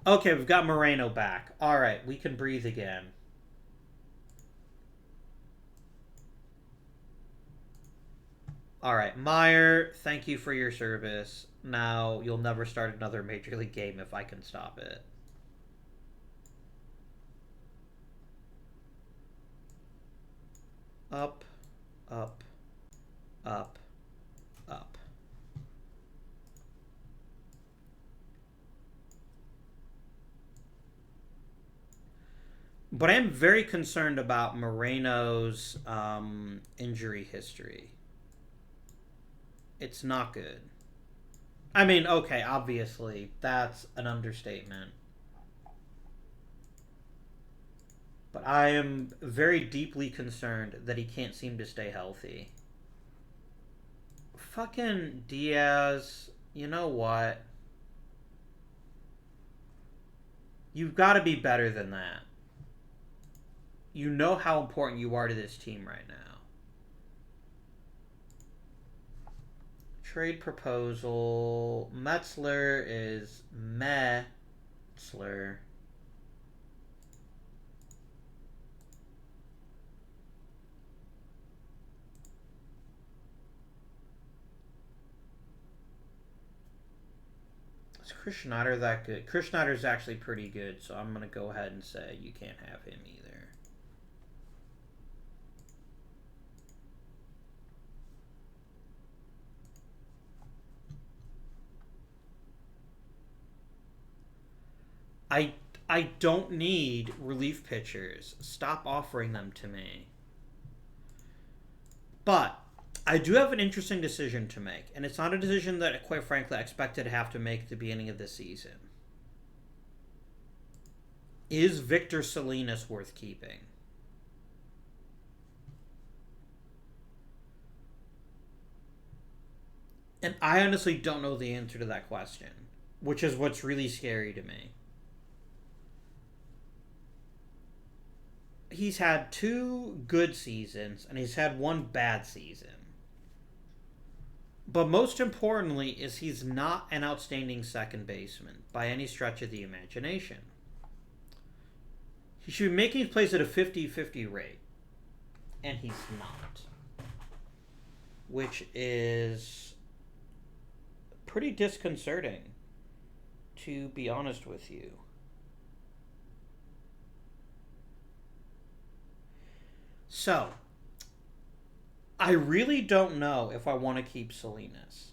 [SPEAKER 1] Okay, we've got Moreno back. All right, we can breathe again. All right, Meyer, thank you for your service. Now you'll never start another Major League game if I can stop it. Up, up, up, up. But I am very concerned about Moreno's injury history. It's not good. I mean, okay, obviously, that's an understatement. But I am very deeply concerned that he can't seem to stay healthy. Fucking Diaz, you know what? You've got to be better than that. You know how important you are to this team right now. Trade proposal. Metzler is Metzler. Is Chris Schneider that good? Chris Schneider's actually pretty good, so I'm going to go ahead and say you can't have him either. I don't need relief pitchers. Stop offering them to me. But I do have an interesting decision to make, and it's not a decision that, quite frankly, I expected to have to make at the beginning of the season. Is Victor Salinas worth keeping? And I honestly don't know the answer to that question, which is what's really scary to me. He's had 2 good seasons, and he's had 1 bad season. But most importantly is he's not an outstanding second baseman by any stretch of the imagination. He should be making plays at a 50-50 rate, and he's not. Which is pretty disconcerting, to be honest with you. So, I really don't know if I want to keep Salinas.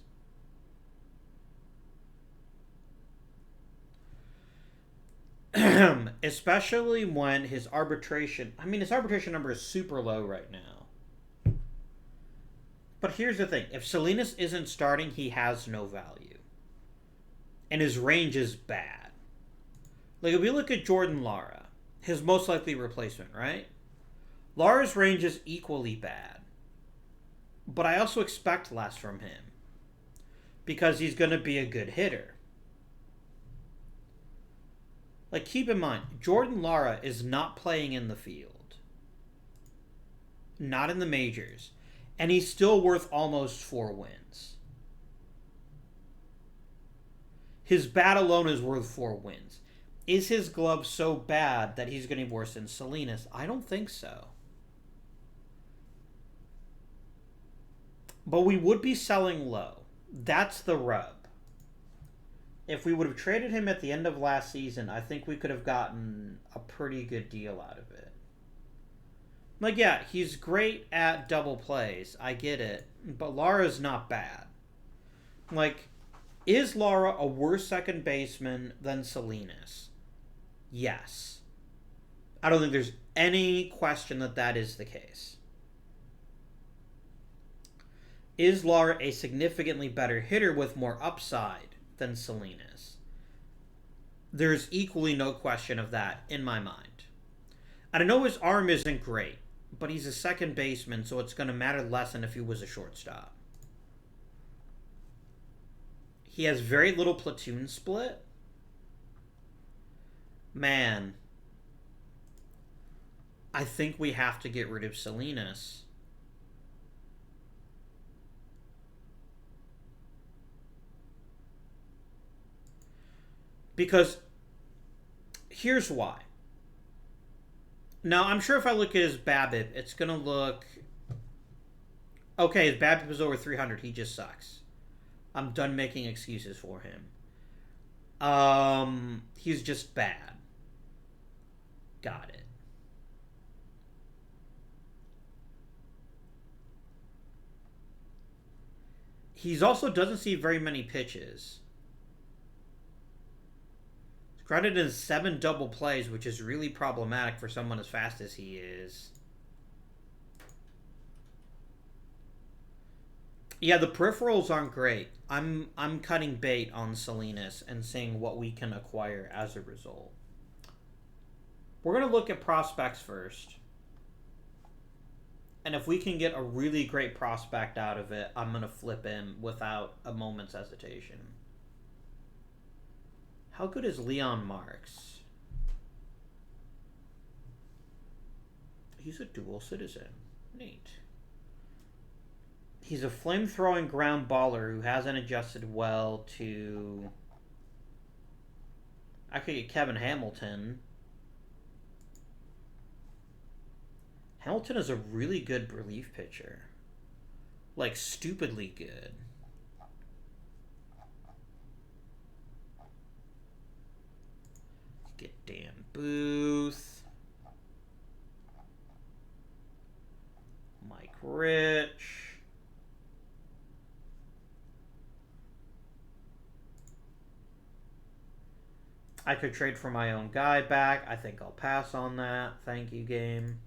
[SPEAKER 1] Especially when his arbitration number is super low right now. But here's the thing. If Salinas isn't starting, he has no value. And his range is bad. Like, if we look at Jordan Lara, his most likely replacement, right? Lara's range is equally bad. But I also expect less from him. Because he's going to be a good hitter. Like, keep in mind, Jordan Lara is not playing in the field. Not in the majors. And he's still worth almost 4 wins. His bat alone is worth 4 wins. Is his glove so bad that he's going to be worse than Salinas? I don't think so. But we would be selling low. That's the rub. If we would have traded him at the end of last season, I think we could have gotten a pretty good deal out of it. Like, yeah, he's great at double plays. I get it. But Lara's not bad. Like, is Lara a worse second baseman than Salinas? Yes. I don't think there's any question that that is the case. Is Lara a significantly better hitter with more upside than Salinas? There's equally no question of that in my mind. And I know his arm isn't great, but he's a second baseman, so it's going to matter less than if he was a shortstop. He has very little platoon split. Man, I think we have to get rid of Salinas. Because here's why. Now, I'm sure if I look at his BABIP, it's going to look... Okay, his BABIP is over 300. He just sucks. I'm done making excuses for him. He's just bad. Got it. He also doesn't see very many pitches. Grounded in 7 double plays, which is really problematic for someone as fast as he is. Yeah, the peripherals aren't great. I'm cutting bait on Salinas and seeing what we can acquire as a result. We're going to look at prospects first. And if we can get a really great prospect out of it, I'm going to flip in without a moment's hesitation. How good is Leon Marks? He's a dual citizen. Neat. He's a flame-throwing ground baller who hasn't adjusted well to... I could get Kevin Hamilton. Hamilton is a really good relief pitcher. Like, stupidly good. Get Dan Booth. Mike Rich. I could trade for my own guy back. I think I'll pass on that. Thank you, game.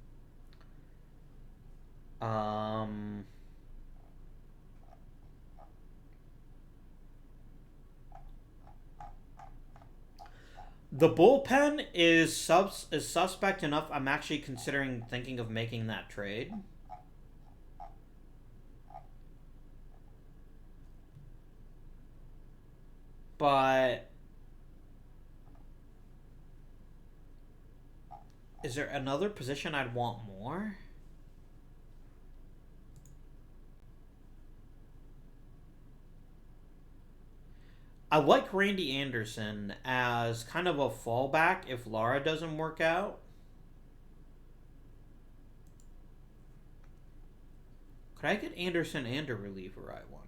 [SPEAKER 1] The bullpen is suspect enough. I'm actually thinking of making that trade. But is there another position I'd want more? I like Randy Anderson as kind of a fallback if Lara doesn't work out. Could I get Anderson and a reliever, I wonder?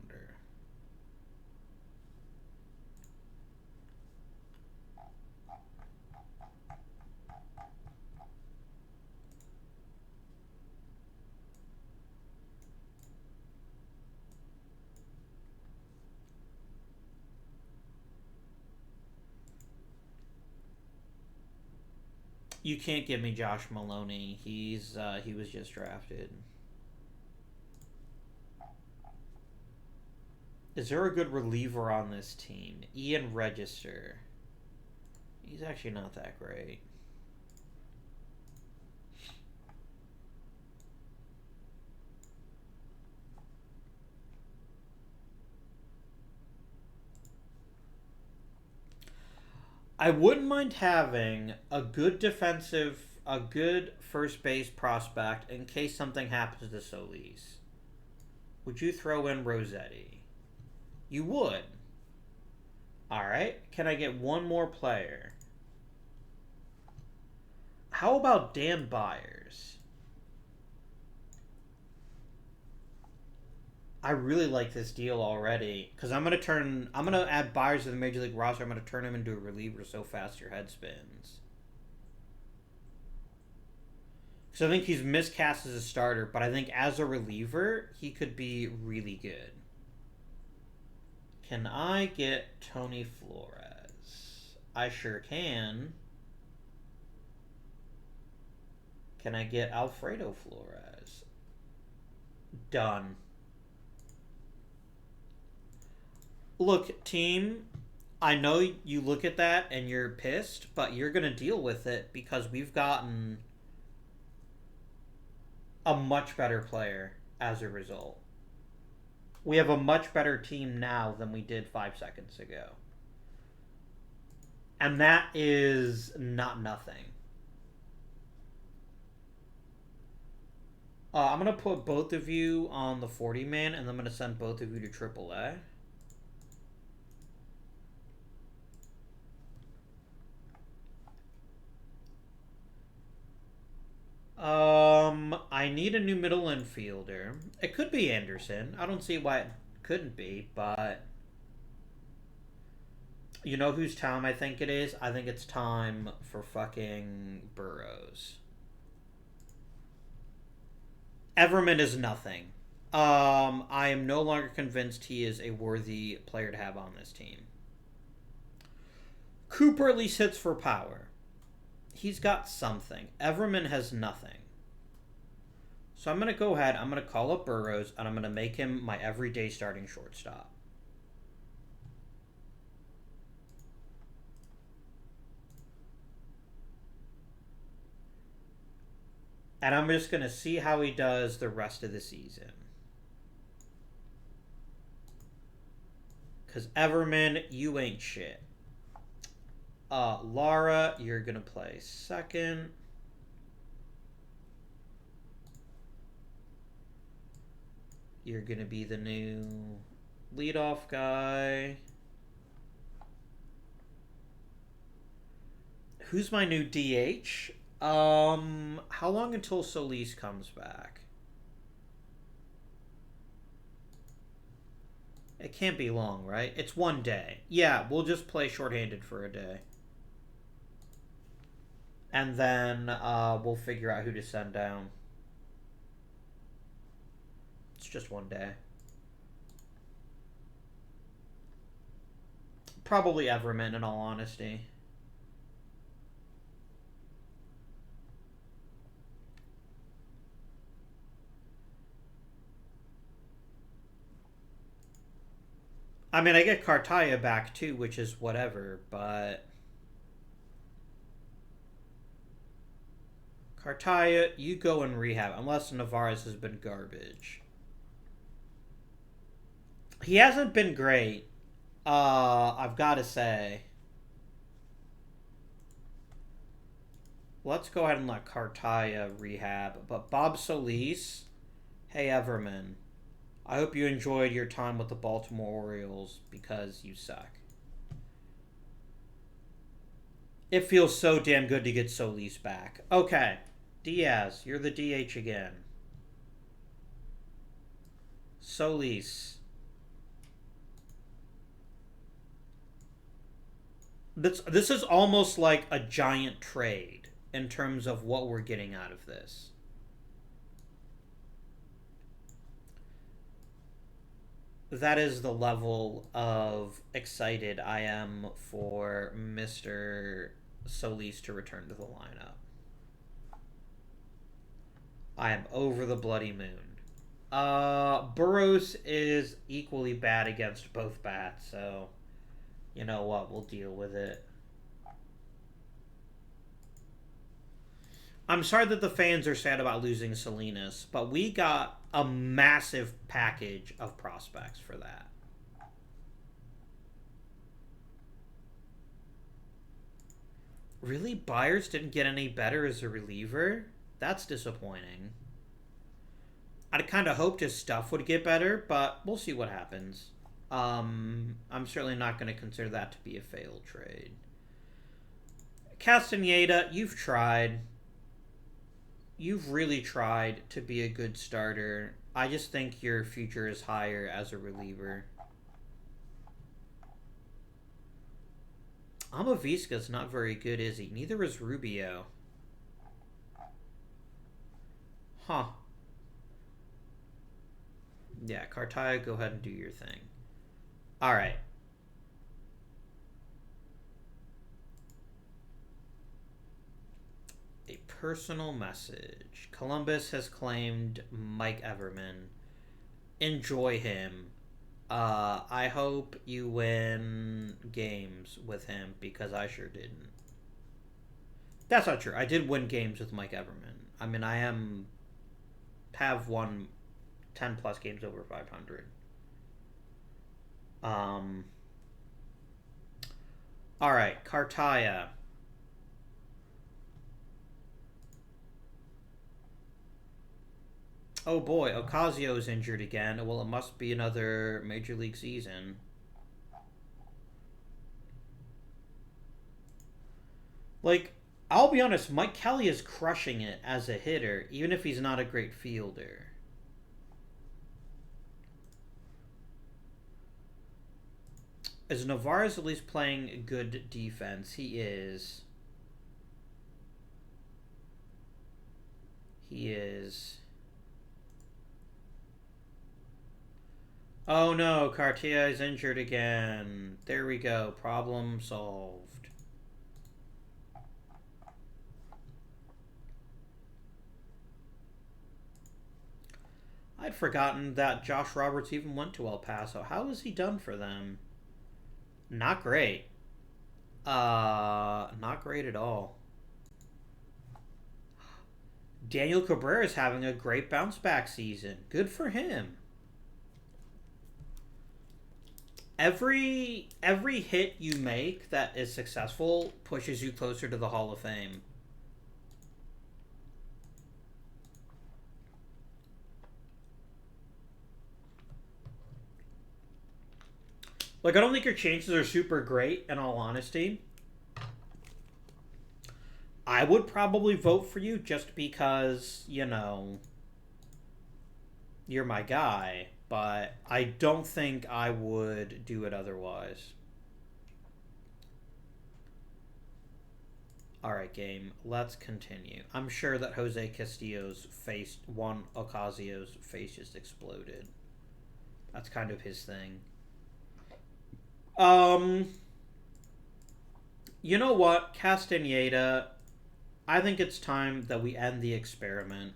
[SPEAKER 1] You can't give me Josh Maloney. He was just drafted. Is there a good reliever on this team? Ian Register. He's actually not that great. I wouldn't mind having a good first base prospect in case something happens to Solis. Would you throw in Rossetti? You would. Alright, can I get one more player? How about Dan Byers? I really like this deal already because I'm gonna add Byers to the Major League roster. I'm gonna turn him into a reliever so fast your head spins. So I think he's miscast as a starter, but I think as a reliever he could be really good. Can I get Tony Flores? I sure can. Can I get Alfredo Flores? Done. Look, team, I know you look at that and you're pissed, but you're going to deal with it because we've gotten a much better player as a result. We have a much better team now than we did 5 seconds ago. And that is not nothing. I'm going to put both of you on the 40-man, and I'm going to send both of you to AAA. I need a new middle infielder. It could be Anderson. I don't see why it couldn't be, but you know whose time I think it is? I think it's time for fucking Burrows. Everman is nothing. I am no longer convinced he is a worthy player to have on this team. Cooper at least hits for power. He's got something. Everman has nothing. So I'm going to go ahead, I'm going to call up Burrows, and I'm going to make him my everyday starting shortstop. And I'm just going to see how he does the rest of the season. Because Everman, you ain't shit. Lara, you're going to play second. You're going to be the new leadoff guy. Who's my new DH? How long until Solis comes back? It can't be long, right? It's 1 day. Yeah, we'll just play shorthanded for a day. And then we'll figure out who to send down. It's just 1 day. Probably Everman, in all honesty. I mean, I get Cartaya back too, which is whatever, but... Cartaya, you go in rehab, unless Navarez has been garbage. He hasn't been great, I've got to say. Let's go ahead and let Cartaya rehab. But Bob Solis, hey Everman, I hope you enjoyed your time with the Baltimore Orioles because you suck. It feels so damn good to get Solis back. Okay, Diaz, you're the DH again. Solis. This is almost like a giant trade in terms of what we're getting out of this. That is the level of excited I am for Mr. Solis to return to the lineup. I am over the bloody moon. Burrows is equally bad against both bats, so you know what, we'll deal with it. I'm sorry that the fans are sad about losing Salinas, but we got a massive package of prospects for that. Really? Byers didn't get any better as a reliever? That's disappointing. I kind of hoped his stuff would get better, but we'll see what happens. I'm certainly not going to consider that to be a failed trade. Castaneda, you've tried. You've really tried to be a good starter. I just think your future is higher as a reliever. Amavisca's not very good, is he? Neither is Rubio. Huh. Yeah, Cartaya, go ahead and do your thing. Alright. A personal message. Columbus has claimed Mike Everman. Enjoy him. I hope you win games with him because I sure didn't. That's not true. I did win games with Mike Everman. I mean, have won 10 plus games over 500. All right, Cartaya. Oh boy, Ocasio's injured again. Well, it must be another Major League season. Like, I'll be honest, Mike Kelly is crushing it as a hitter, even if he's not a great fielder. Is Navarez at least playing good defense? He is. He is. Oh no, Cartaya is injured again. There we go. Problem solved. I'd forgotten that Josh Roberts even went to El Paso. How has he done for them? Not great. Not great at all. Daniel Cabrera is having a great bounce back season. Good for him. Every hit you make that is successful pushes you closer to the Hall of Fame. Like, I don't think your chances are super great, in all honesty. I would probably vote for you just because, you know, you're my guy. But I don't think I would do it otherwise. Alright, game. Let's continue. I'm sure that Jose Castillo's face, Juan Ocasio's face just exploded. That's kind of his thing. You know what? Castaneda, I think it's time that we end the experiment.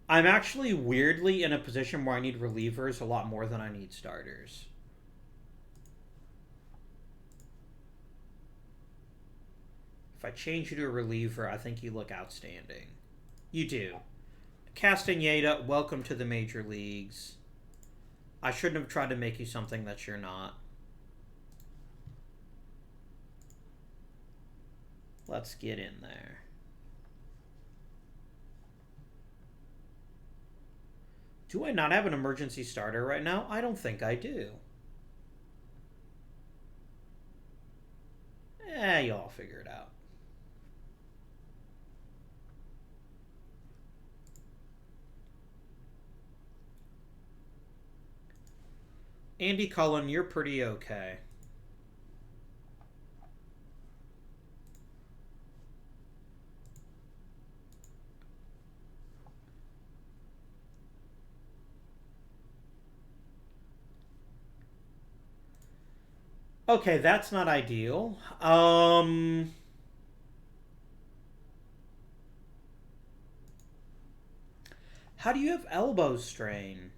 [SPEAKER 1] I'm actually weirdly in a position where I need relievers a lot more than I need starters. If I change you to a reliever, I think you look outstanding. You do. Castaneda, welcome to the major leagues. I shouldn't have tried to make you something that you're not. Let's get in there. Do I not have an emergency starter right now? I don't think I do. You'll all figure it out. Andy Cullen, you're pretty okay. Okay, that's not ideal. How do you have elbow strain?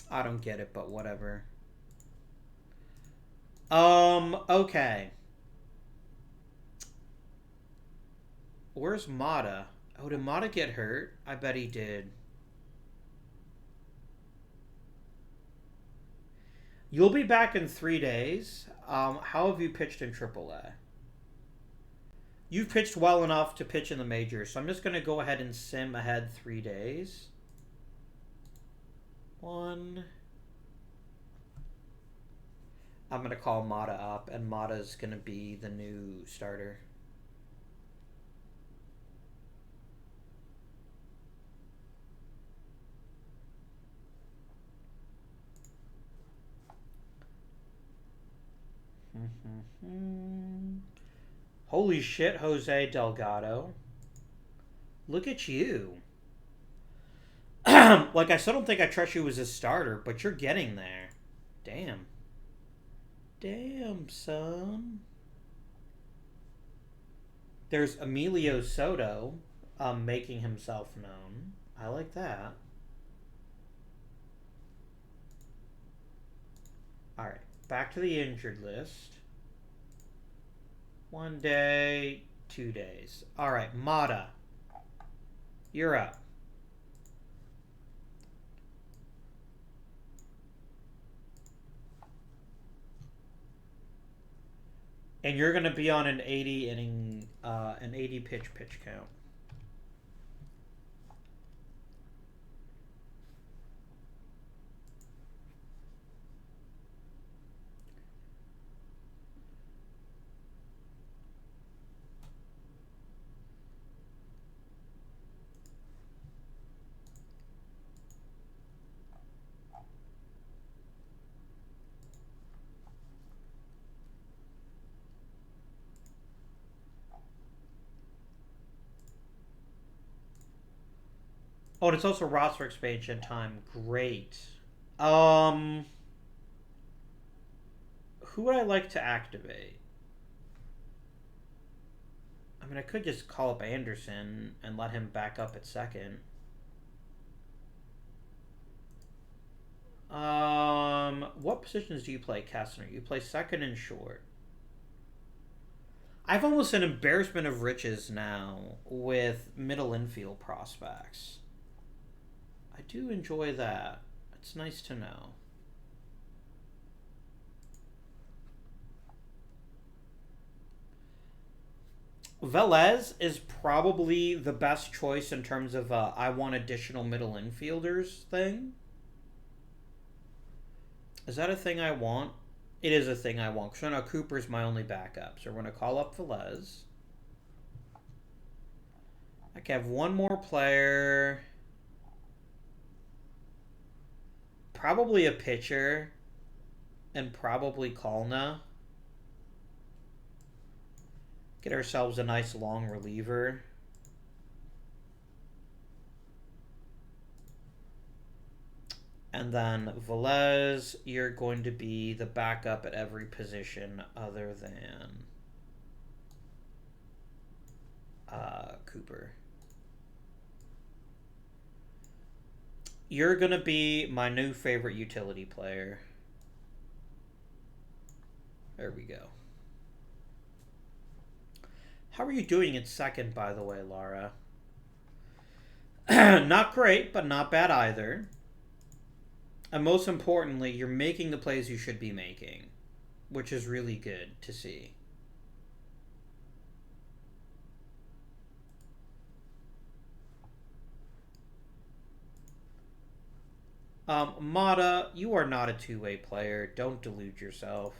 [SPEAKER 1] I don't get it, but whatever. Okay. Where's Mata? Oh, did Mata get hurt? I bet he did. You'll be back in 3 days. How have you pitched in AAA? You've pitched well enough to pitch in the majors, so I'm just going to go ahead and sim ahead 3 days. 1. I'm going to call Mata up, and Mata's going to be the new starter. Holy shit, Jose Delgado. Look at you. Like, I still don't think I trust you as a starter, but you're getting there. Damn. Damn, son. There's Emilio Soto making himself known. I like that. Alright, back to the injured list. 1 day, 2 days. Alright, Mata. You're up. And you're going to be on an 80 inning, an 80 pitch count. Oh, and it's also roster expansion time. Great. Who would I like to activate? I mean, I could just call up Anderson and let him back up at second. What positions do you play, Kessner? You play second and short. I've almost an embarrassment of riches now with middle infield prospects. I do enjoy that. It's nice to know. Velez is probably the best choice in terms of I want additional middle infielders thing. Is that a thing I want? It is a thing I want. So now Cooper's my only backup. So we're going to call up Velez. I can have one more player. Probably a pitcher. And probably Kalna. Get ourselves a nice long reliever. And then Velez, you're going to be the backup at every position other than Cooper. You're going to be my new favorite utility player. There we go. How are you doing at second, by the way, Lara? Not great, but not bad either. And most importantly, you're making the plays you should be making, which is really good to see. Mata, you are not a two-way player. Don't delude yourself.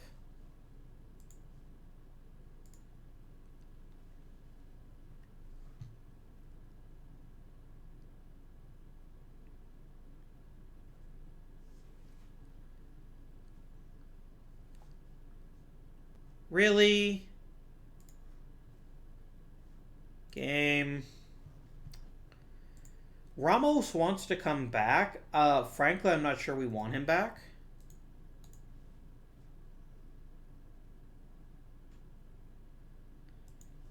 [SPEAKER 1] Really? Game. Ramos wants to come back. Frankly, I'm not sure we want him back.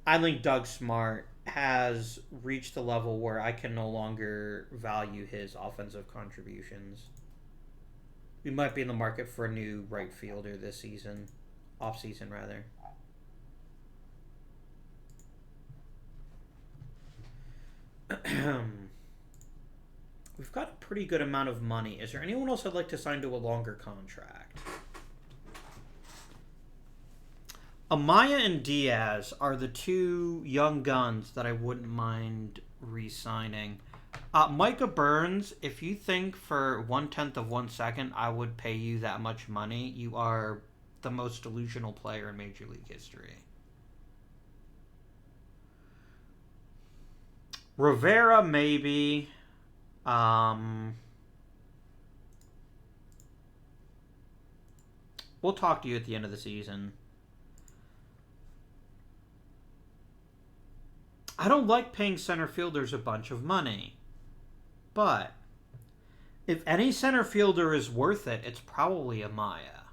[SPEAKER 1] I think Doug Smart has reached the level where I can no longer value his offensive contributions. We might be in the market for a new right fielder this season. Off-season, rather. We've got a pretty good amount of money. Is there anyone else I'd like to sign to a longer contract? Amaya and Diaz are the two young guns that I wouldn't mind re-signing. Micah Burns, if you think for 1/10 of 1 second I would pay you that much money, you are the most delusional player in Major League history. Rivera, maybe. We'll talk to you at the end of the season. I don't like paying center fielders a bunch of money. But if any center fielder is worth it, it's probably Amaya.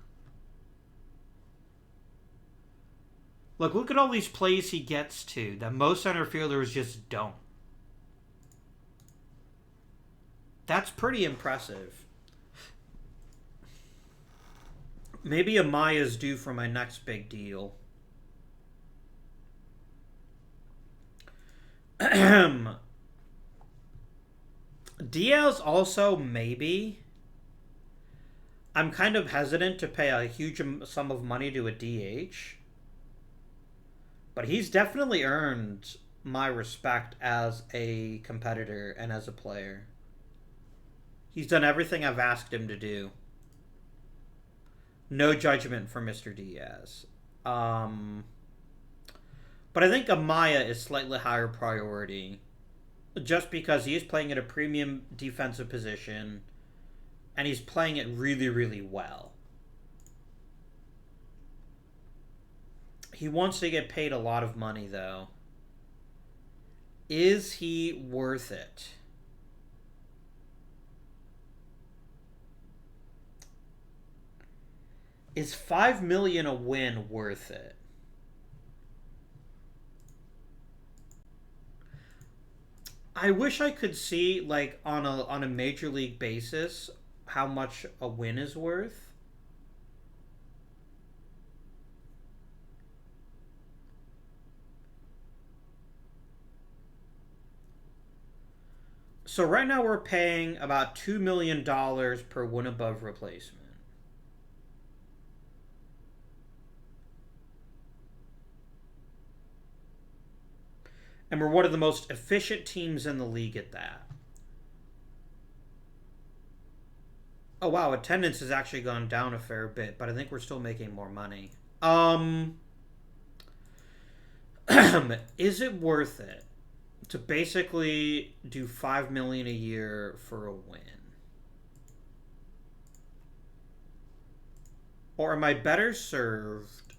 [SPEAKER 1] Look at all these plays he gets to that most center fielders just don't. That's pretty impressive. Maybe Amaya's due for my next big deal. Diaz also, maybe. I'm kind of hesitant to pay a huge sum of money to a DH. But he's definitely earned my respect as a competitor and as a player. He's done everything I've asked him to do. No judgment for Mr. Diaz. But I think Amaya is slightly higher priority. Just because he is playing at a premium defensive position. And he's playing it really, really well. He wants to get paid a lot of money, though. Is he worth it? Is $5 million a win worth it? I wish I could see, like, on a major league basis how much a win is worth. So right now we're paying about $2 million per win above replacement. And we're one of the most efficient teams in the league at that. Oh wow, attendance has actually gone down a fair bit, but I think we're still making more money. Is it worth it to basically do $5 million a year for a win? Or am I better served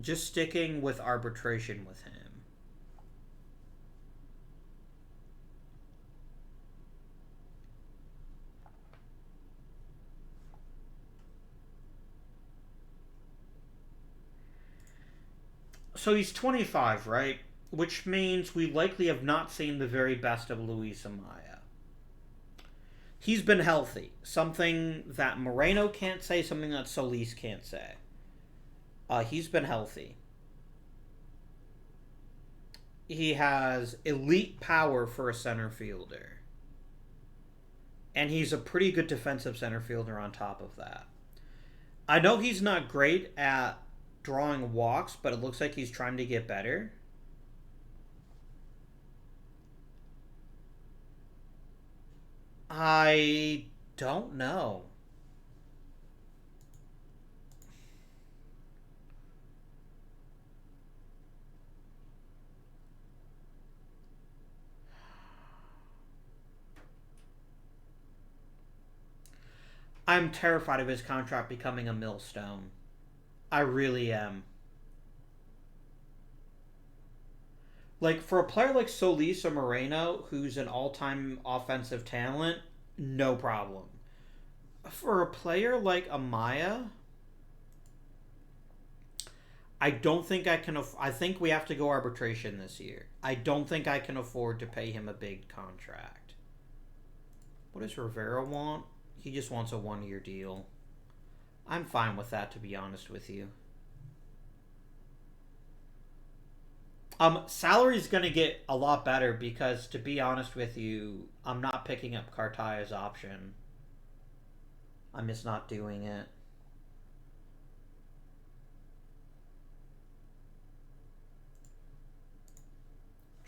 [SPEAKER 1] just sticking with arbitration with him? So he's 25, right? Which means we likely have not seen the very best of Luis Amaya. He's been healthy. Something that Moreno can't say, something that Solis can't say. He's been healthy. He has elite power for a center fielder. And he's a pretty good defensive center fielder on top of that. I know he's not great at drawing walks, but it looks like he's trying to get better. I don't know. I'm terrified of his contract becoming a millstone. I really am. Like, for a player like Solis or Moreno, who's an all-time offensive talent, no problem. For a player like Amaya, I don't think I can. I think we have to go arbitration this year. I don't think I can afford to pay him a big contract. What does Rivera want? He just wants a 1-year deal. I'm fine with that, to be honest with you. Salary's going to get a lot better because, to be honest with you, I'm not picking up Cartaya's option. I'm just not doing it.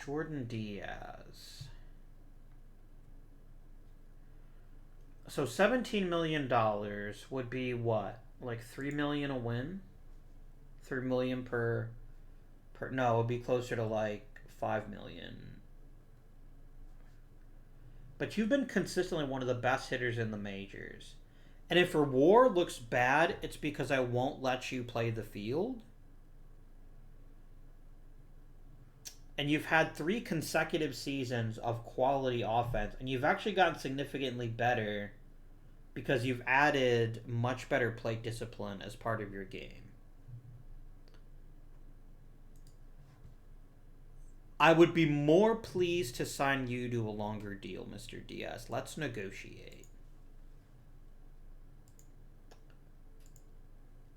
[SPEAKER 1] Jordan Diaz. So $17 million would be what? Like $3 million a win? $3 million per. No, it would be closer to like $5 million. But you've been consistently one of the best hitters in the majors. And if your WAR looks bad, it's because I won't let you play the field. And you've had 3 consecutive seasons of quality offense, and you've actually gotten significantly better because you've added much better plate discipline as part of your game. I would be more pleased to sign you to a longer deal, Mr. Diaz. Let's negotiate.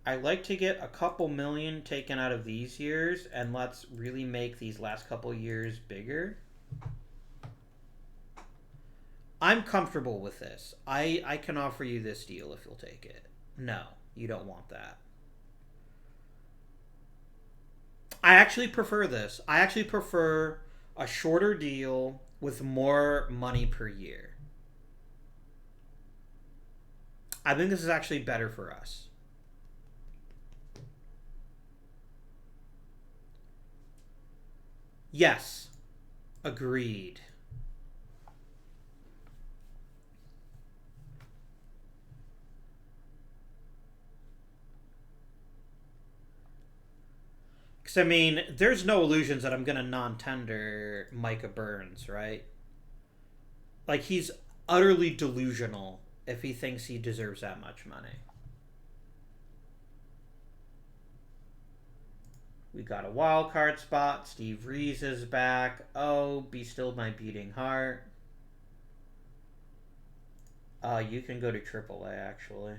[SPEAKER 1] I like to get a couple million taken out of these years, and let's really make these last couple years bigger. I'm comfortable with this. I can offer you this deal if you'll take it. No, you don't want that. I actually prefer this. I actually prefer a shorter deal with more money per year. I think this is actually better for us. Yes. Agreed. Because, I mean, there's no illusions that I'm going to non-tender Micah Burns, right? Like, he's utterly delusional if he thinks he deserves that much money. We got a wild card spot. Steve Reese is back. Oh, be still my beating heart. You can go to AAA, actually.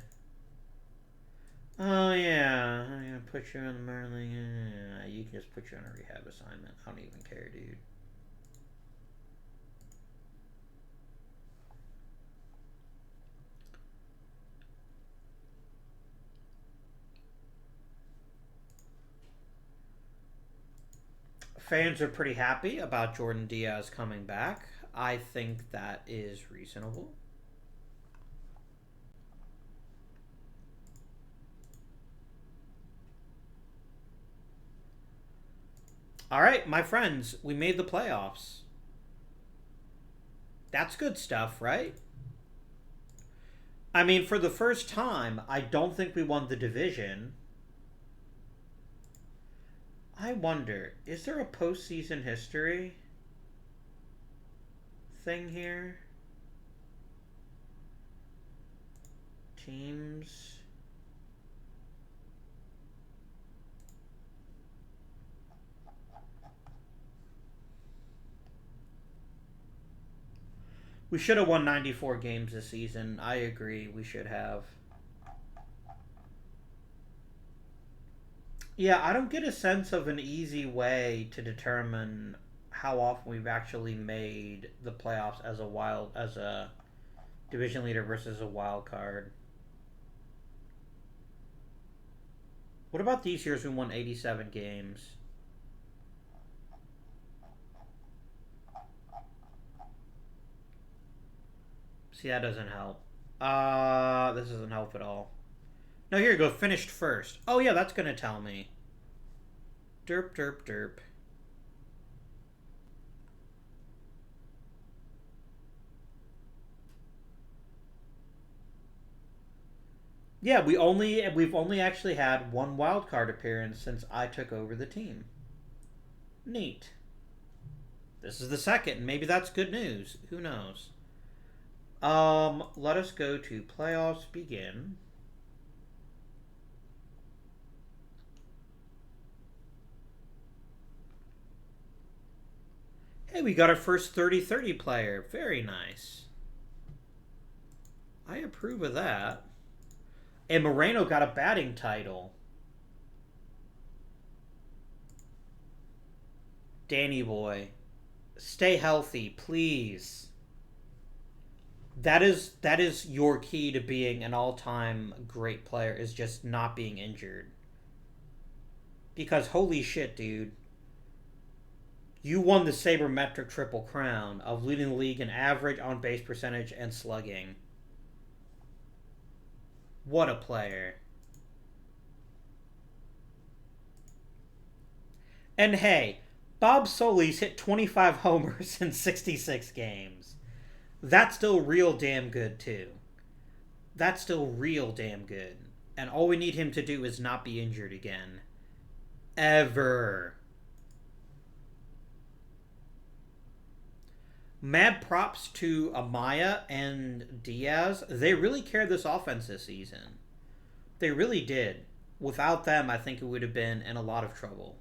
[SPEAKER 1] Oh, yeah. I'm going to put you in the minor league. Yeah, you can just put you on a rehab assignment. I don't even care, dude. Fans are pretty happy about Jordan Diaz coming back. I think that is reasonable. All right, my friends, we made the playoffs. That's good stuff, right? I mean, for the first time, I don't think we won the division. I wonder, is there a postseason history thing here? Teams. We should have won 94 games this season. I agree, we should have. Yeah, I don't get a sense of an easy way to determine how often we've actually made the playoffs as a division leader versus a wild card. What about these years we won 87 games? See, that doesn't help. This doesn't help at all. No, here you go. Finished first. Oh, yeah, that's going to tell me. Derp, derp, derp. Yeah, we've only actually had one wild card appearance since I took over the team. Neat. This is the second. Maybe that's good news. Who knows? Let us go to playoffs begin. Hey, we got our first 30-30 player. Very nice. I approve of that. And Moreno got a batting title. Danny boy, stay healthy, please. That is your key to being an all-time great player, is just not being injured. Because holy shit, dude. You won the sabermetric triple crown of leading the league in average, on-base percentage, and slugging. What a player. And hey, Bob Solis hit 25 homers in 66 games. That's still real damn good, too. That's still real damn good. And all we need him to do is not be injured again. Ever. Mad props to Amaya and Diaz. They really carried this offense this season. They really did. Without them, I think it would have been in a lot of trouble.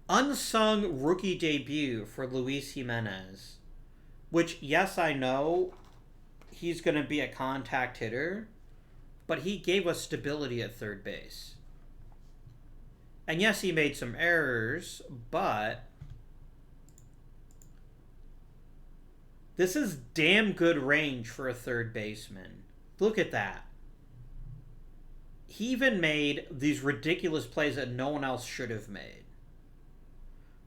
[SPEAKER 1] Unsung rookie debut for Luis Jimenez. Which, yes, I know he's going to be a contact hitter, but he gave us stability at third base. And yes, he made some errors, but this is damn good range for a third baseman. Look at that. He even made these ridiculous plays that no one else should have made.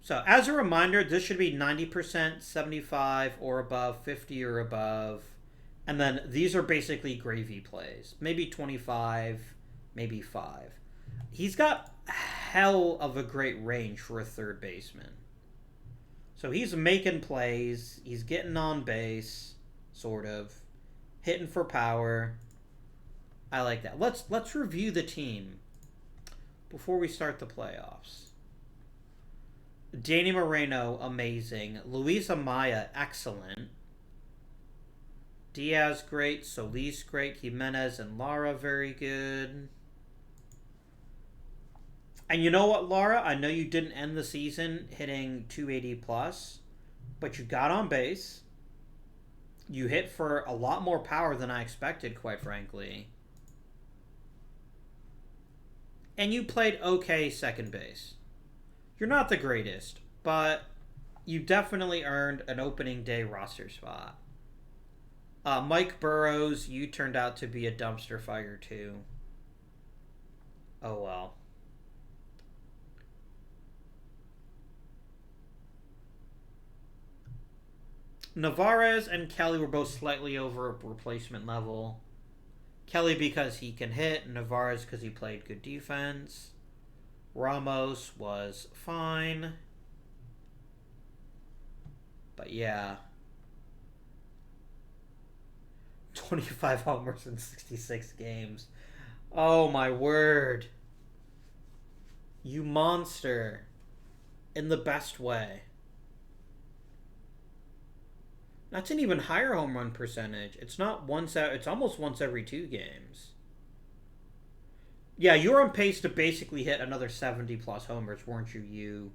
[SPEAKER 1] So, as a reminder, this should be 90%, 75 or above, 50 or above. And then these are basically gravy plays. Maybe 25, maybe 5. He's got hell of a great range for a third baseman. So he's making plays. He's getting on base, sort of. Hitting for power. I like that. Let's review the team before we start the playoffs. Danny Moreno, amazing. Luis Amaya, excellent. Diaz, great. Solis, great. Jimenez and Lara, very good. And you know what, Lara? I know you didn't end the season hitting 280 plus, but you got on base. You hit for a lot more power than I expected, quite frankly. And you played okay second base. You're not the greatest, but you definitely earned an opening day roster spot. Mike Burrows, you turned out to be a dumpster fire too. Oh well. Navarez and Kelly were both slightly over replacement level. Kelly because he can hit, Navarez because he played good defense. Ramos was fine. But yeah. 25 homers in 66 games. Oh my word. You monster. In the best way. That's an even higher home run percentage. It's not once out, it's almost once every 2 games. Yeah, you were on pace to basically hit another 70 plus homers, weren't you?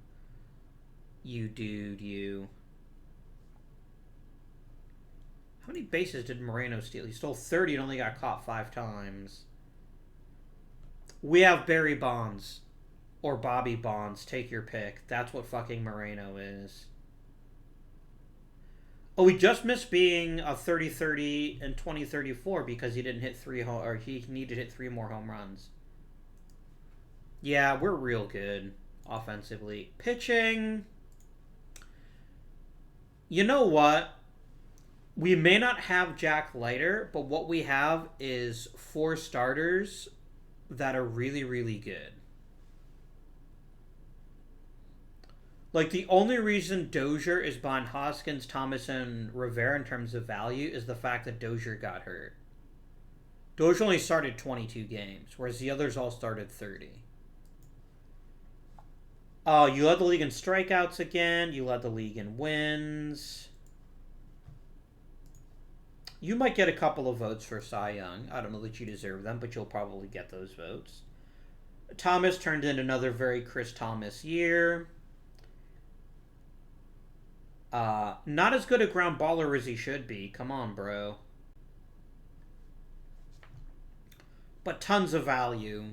[SPEAKER 1] You dude, you. How many bases did Moreno steal? He stole 30 and only got caught 5 times. We have Barry Bonds. Or Bobby Bonds. Take your pick. That's what fucking Moreno is. Oh, he just missed being a 30-30 and 20-34 because he didn't hit 3 or he needed to hit 3 more home runs. Yeah, we're real good offensively. Pitching. You know what? We may not have Jack Leiter, but what we have is 4 starters that are really, really good. Like, the only reason Dozier is behind Hoskins, Thomas, and Rivera in terms of value is the fact that Dozier got hurt. Dozier only started 22 games, whereas the others all started 30. You led the league in strikeouts again. You led the league in wins. You might get a couple of votes for Cy Young. I don't know that you deserve them, but you'll probably get those votes. Thomas turned in another very Chris Thomas year. Not as good a ground baller as he should be. Come on, bro. But tons of value.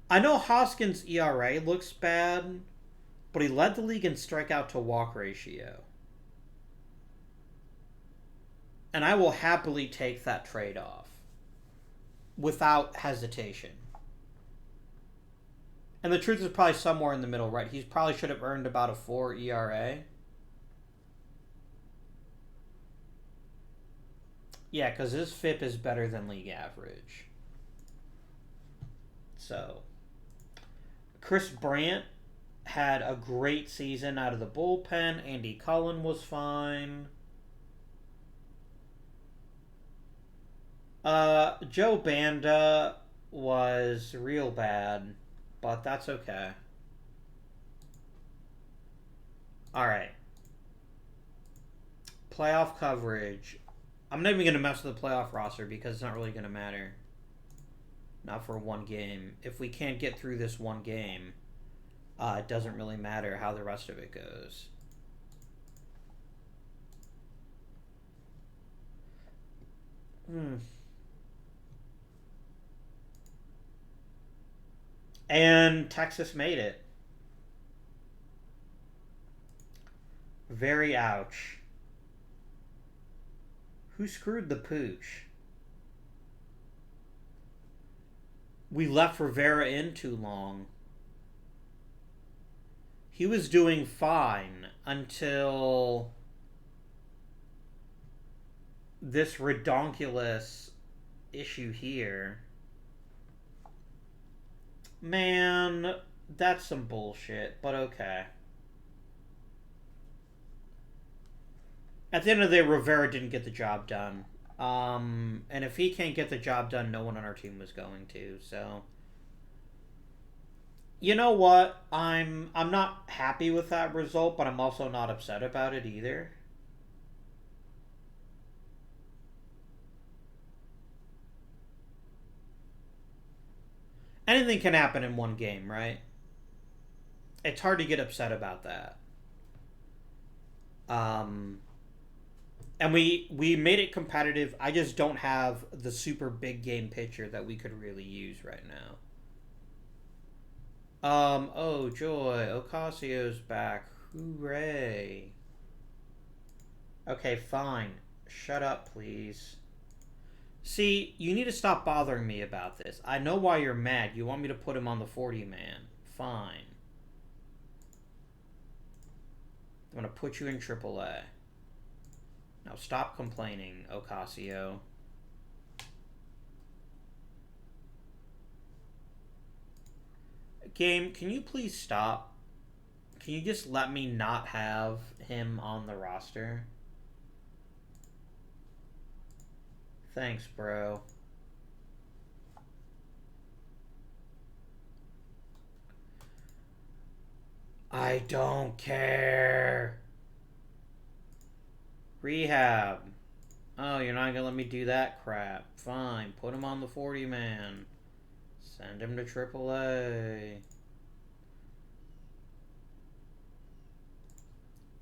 [SPEAKER 1] I know Hoskins' ERA looks bad, but he led the league in strikeout to walk ratio. And I will happily take that trade-off. Without hesitation. And the truth is probably somewhere in the middle, right? He probably should have earned about a 4 ERA. Yeah, because his FIP is better than league average. So, Chris Brandt had a great season out of the bullpen. Andy Cullen was fine. Joe Banda was real bad, but that's okay. Alright. Playoff coverage. I'm not even going to mess with the playoff roster because it's not really going to matter. Not for one game. If we can't get through this one game, it doesn't really matter how the rest of it goes. And Texas made it. Very ouch. Who screwed the pooch? We left Rivera in too long. He was doing fine until this redonkulous issue here. Man, that's some bullshit, but okay. At the end of the day, Rivera didn't get the job done. And if he can't get the job done, no one on our team was going to, so... You know what? I'm not happy with that result, but I'm also not upset about it either. Anything can happen in one game, right? It's hard to get upset about that. And we made it competitive. I just don't have the super big game pitcher that we could really use right now. Oh joy, Ocasio's back. Hooray. Okay, fine. Shut up, please. See, you need to stop bothering me about this. I know why you're mad. You want me to put him on the 40-man. Fine. I'm gonna put you in AAA. Now stop complaining, Ocasio. Game, can you please stop? Can you just let me not have him on the roster? Thanks, bro. I don't care. Rehab. Oh, you're not gonna let me do that crap. Fine, put him on the 40-man. Send him to AAA.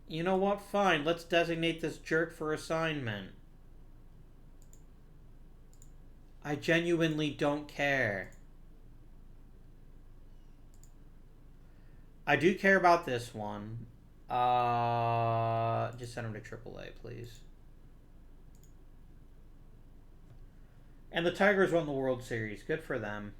[SPEAKER 1] You know what? Fine, let's designate this jerk for assignment. I genuinely don't care. I do care about this one. Just send him to AAA, please. And the Tigers won the World Series. Good for them.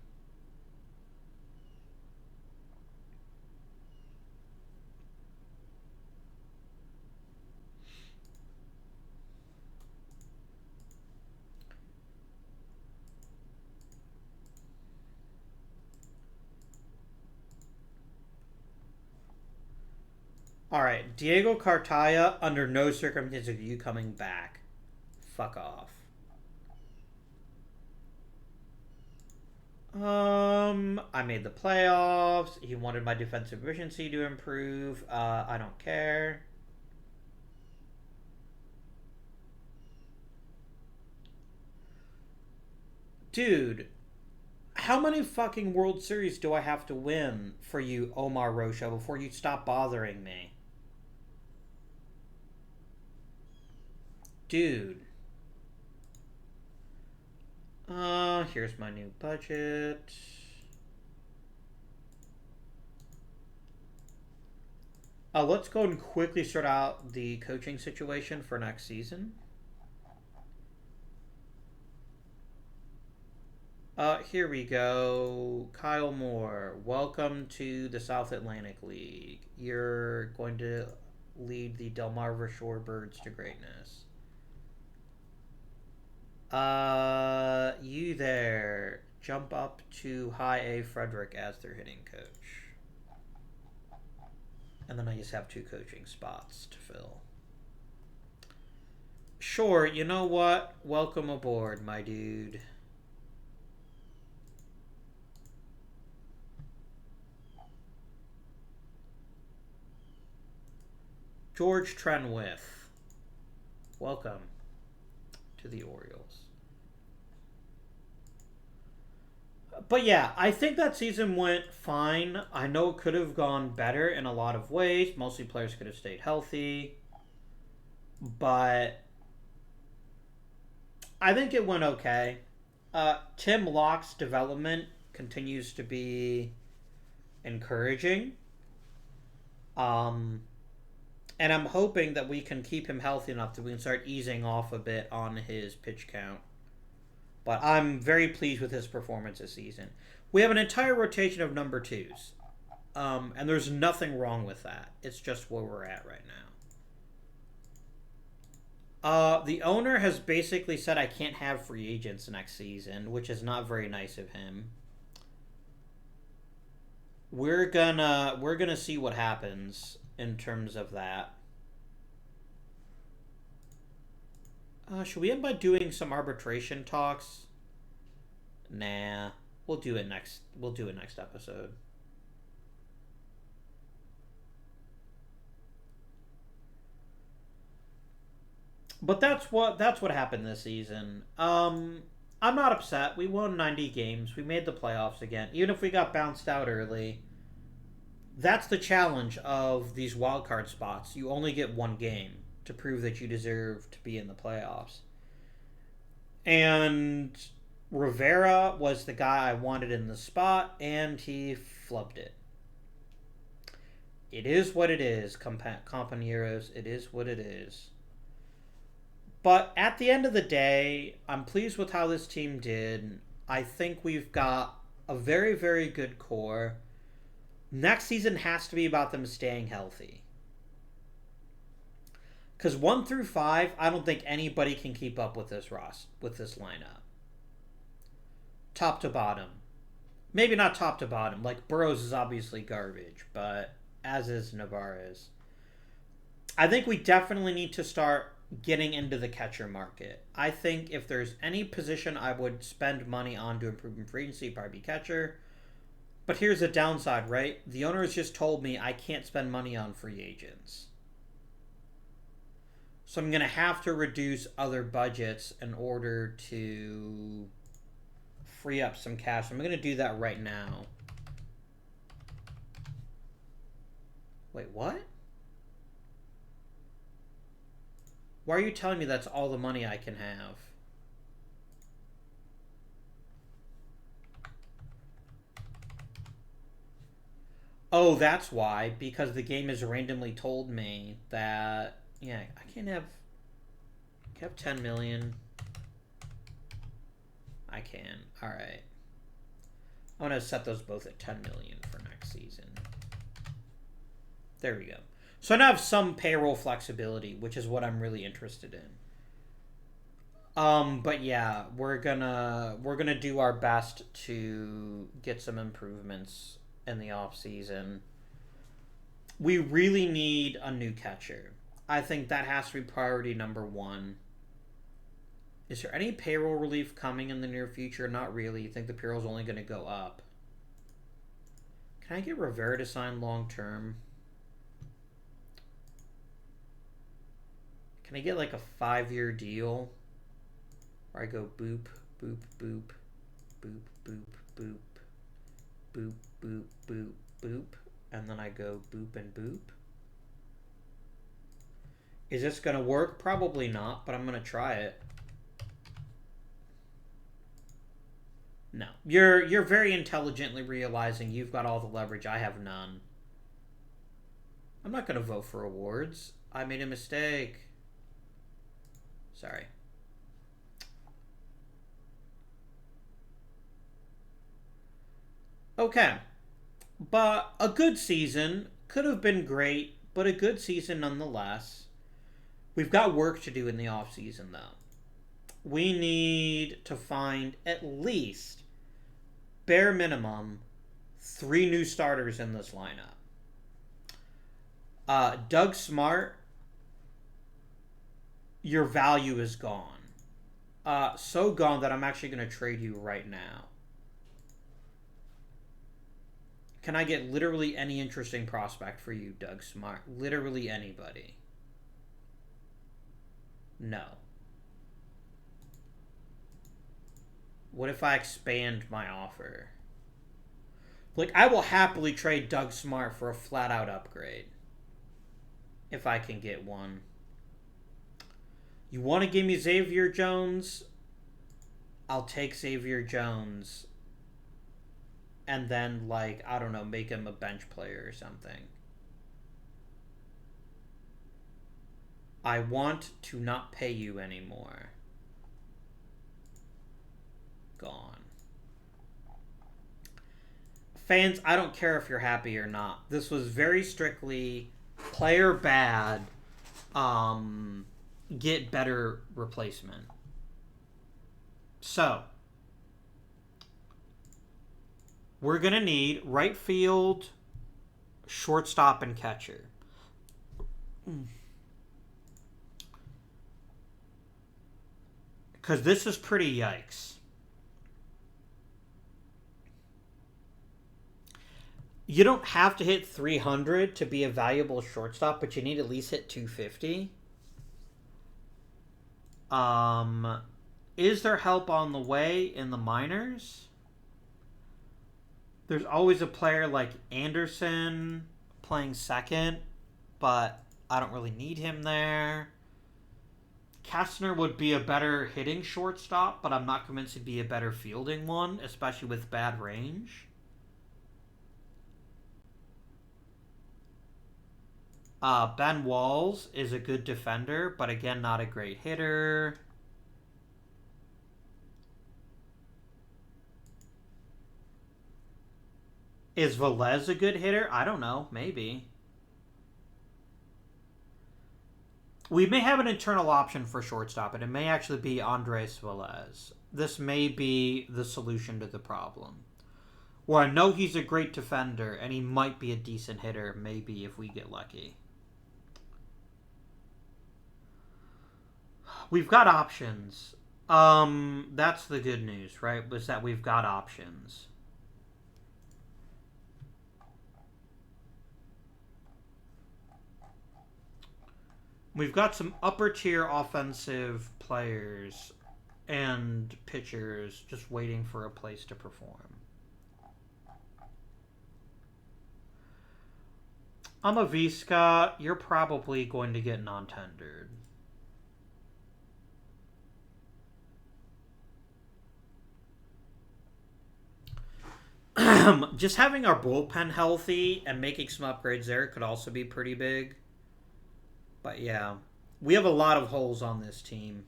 [SPEAKER 1] Alright, Diego Cartaya, under no circumstances are you coming back. Fuck off. I made the playoffs. He wanted my defensive efficiency to improve. I don't care. Dude, how many fucking World Series do I have to win for you, Omar Rocha, before you stop bothering me? Dude. Here's my new budget. Let's go and quickly sort out the coaching situation for next season. Here we go. Kyle Moore, welcome to the South Atlantic League. You're going to lead the Delmarva Shorebirds to greatness. You there. Jump up to High A Frederick as their hitting coach. And then I just have 2 coaching spots to fill. Sure, you know what? Welcome aboard, my dude. George Trenwith, welcome to the Orioles. But yeah, I think that season went fine. I know it could have gone better in a lot of ways. Mostly players could have stayed healthy. But I think it went okay. Tim Locke's development continues to be encouraging. And I'm hoping that we can keep him healthy enough that we can start easing off a bit on his pitch count. But I'm very pleased with his performance this season. We have an entire rotation of number 2s. And there's nothing wrong with that. It's just where we're at right now. The owner has basically said I can't have free agents next season, which is not very nice of him. We're gonna see what happens in terms of that. Should we end by doing some arbitration talks? Nah, we'll do it next episode. But that's what happened this season. I'm I'm not upset. We won 90 games. We made the playoffs again. Even if we got bounced out early, that's the challenge of these wildcard spots. You only get one game to prove that you deserve to be in the playoffs. And Rivera was the guy I wanted in the spot, and he flubbed it. It is what it is, compañeros. It is what it is. But at the end of the day, I'm pleased with how this team did. I think we've got a very, very good core. Next season has to be about them staying healthy. Because 1 through 5, I don't think anybody can keep up with this lineup. Top to bottom. Maybe not top to bottom. Like, Burrows is obviously garbage, but as is Navarez. I think we definitely need to start getting into the catcher market. I think if there's any position I would spend money on to improve in free agency, probably catcher. But here's the downside, right? The owners just told me I can't spend money on free agents. So I'm going to have to reduce other budgets in order to free up some cash. I'm going to do that right now. Wait, what? Why are you telling me that's all the money I can have? Oh, that's why. Because the game has randomly told me that... Yeah, I can have 10 million. I can. Alright. I'm going to set those both at 10 million for next season. There we go. So I now have some payroll flexibility, which is what I'm really interested in. But yeah, we're gonna do our best to get some improvements in the off season. We really need a new catcher. I think that has to be priority number 1. Is there any payroll relief coming in the near future? Not really. You think the payroll's only going to go up? Can I get Rivera to sign long term? Can I get like a 5-year deal? Where I go boop, boop, boop, boop, boop, boop, boop, boop, boop, boop, and then I go boop and boop? Is this going to work? Probably not, but I'm going to try it. No. You're very intelligently realizing you've got all the leverage. I have none. I'm not going to vote for awards. I made a mistake. Sorry. Okay. But a good season. Could have been great, but a good season nonetheless. We've got work to do in the offseason, though. We need to find at least, bare minimum, 3 new starters in this lineup. Doug Smart, your value is gone. So gone that I'm actually going to trade you right now. Can I get literally any interesting prospect for you, Doug Smart? Literally anybody. No. What if I expand my offer? Like, I will happily trade Doug Smart for a flat-out upgrade. If I can get one. You want to give me Xavier Jones? I'll take Xavier Jones. And then, like, I don't know, make him a bench player or something. I want to not pay you anymore. Gone. Fans, I don't care if you're happy or not. This was very strictly player bad, get better replacement. So, we're going to need right field, shortstop, and catcher. Because this is pretty yikes. You don't have to hit 300 to be a valuable shortstop, but you need at least hit 250. Is there help on the way in the minors? There's always a player like Anderson playing second, but I don't really need him there. Kastner would be a better hitting shortstop, but I'm not convinced he'd be a better fielding one, especially with bad range. Ben Walls is a good defender, but again, not a great hitter. Is Velez a good hitter? I don't know. Maybe. We may have an internal option for shortstop, and it may actually be Andres Velez. This may be the solution to the problem. Well, I know he's a great defender, and he might be a decent hitter, maybe, if we get lucky. We've got options. That's the good news, right? Was that we've got options. We've got some upper tier offensive players and pitchers just waiting for a place to perform. Amavisca, you're probably going to get non-tendered. Just having our bullpen healthy and making some upgrades there could also be pretty big. But yeah, we have a lot of holes on this team.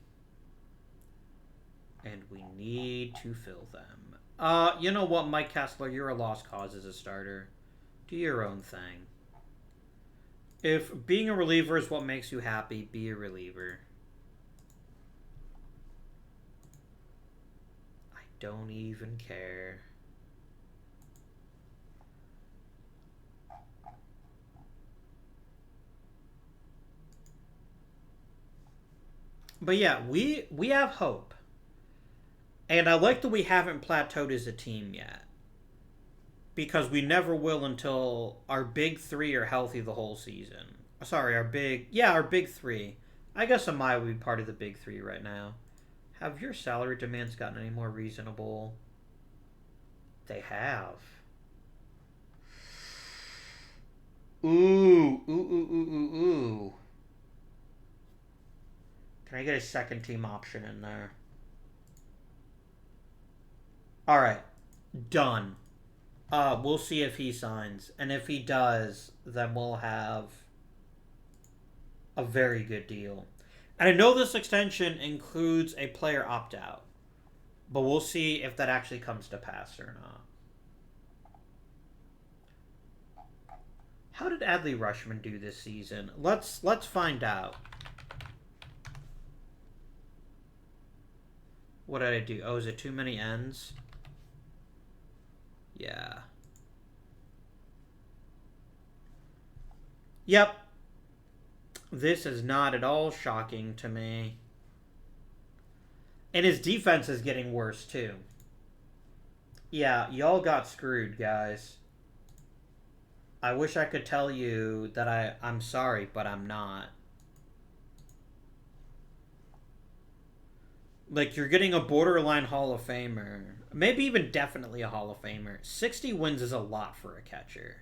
[SPEAKER 1] And we need to fill them. You know what, Mike Kessler, you're a lost cause as a starter. Do your own thing. If being a reliever is what makes you happy, be a reliever. I don't even care. But yeah, we have hope. And I like that we haven't plateaued as a team yet. Because we never will until our big three are healthy the whole season. Sorry, our big three. I guess Amaya would be part of the big three right now. Have your salary demands gotten any more reasonable? They have. Ooh. Can I get a second team option in there? Alright. Done. We'll see if he signs. And if he does, then we'll have a very good deal. And I know this extension includes a player opt-out. But we'll see if that actually comes to pass or not. How did Adley Rutschman do this season? Let's find out. What did I do? Oh, is it too many ends? Yeah. Yep. This is not at all shocking to me. And his defense is getting worse, too. Yeah, y'all got screwed, guys. I wish I could tell you that I'm sorry, but I'm not. Like, you're getting a borderline Hall of Famer. Maybe even definitely a Hall of Famer. 60 wins is a lot for a catcher.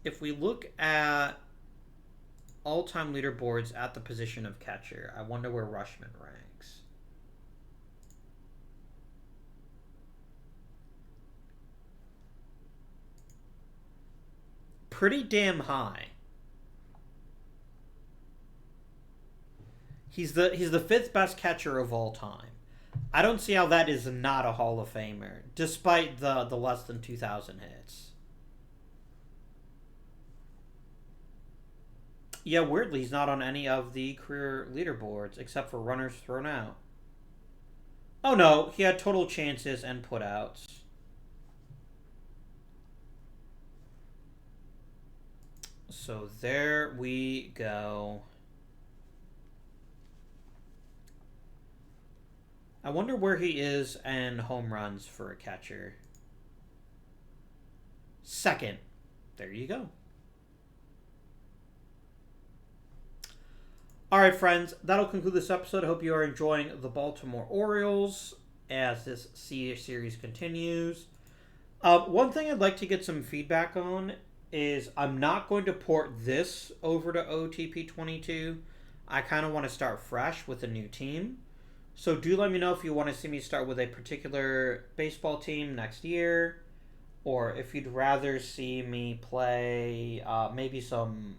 [SPEAKER 1] If we look at all-time leaderboards at the position of catcher, I wonder where Rutschman ranks. Pretty damn high. He's the fifth best catcher of all time. I don't see how that is not a Hall of Famer, despite the less than 2,000 hits. Yeah, weirdly, he's not on any of the career leaderboards, except for runners thrown out. Oh no, he had total chances and putouts. So there we go. I wonder where he is in home runs for a catcher. Second. There you go. All right, friends, that'll conclude this episode. I hope you are enjoying the Baltimore Orioles as this series continues. One thing I'd like to get some feedback on is I'm not going to port this over to OOTP 22. I kind of want to start fresh with a new team. So do let me know if you want to see me start with a particular baseball team next year, or if you'd rather see me play maybe some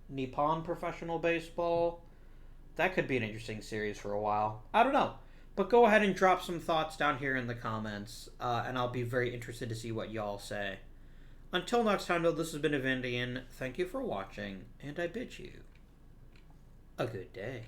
[SPEAKER 1] Nippon professional baseball. That could be an interesting series for a while. I don't know. But go ahead and drop some thoughts down here in the comments, and I'll be very interested to see what y'all say. Until next time, though, this has been Evandian. Thank you for watching, and I bid you a good day.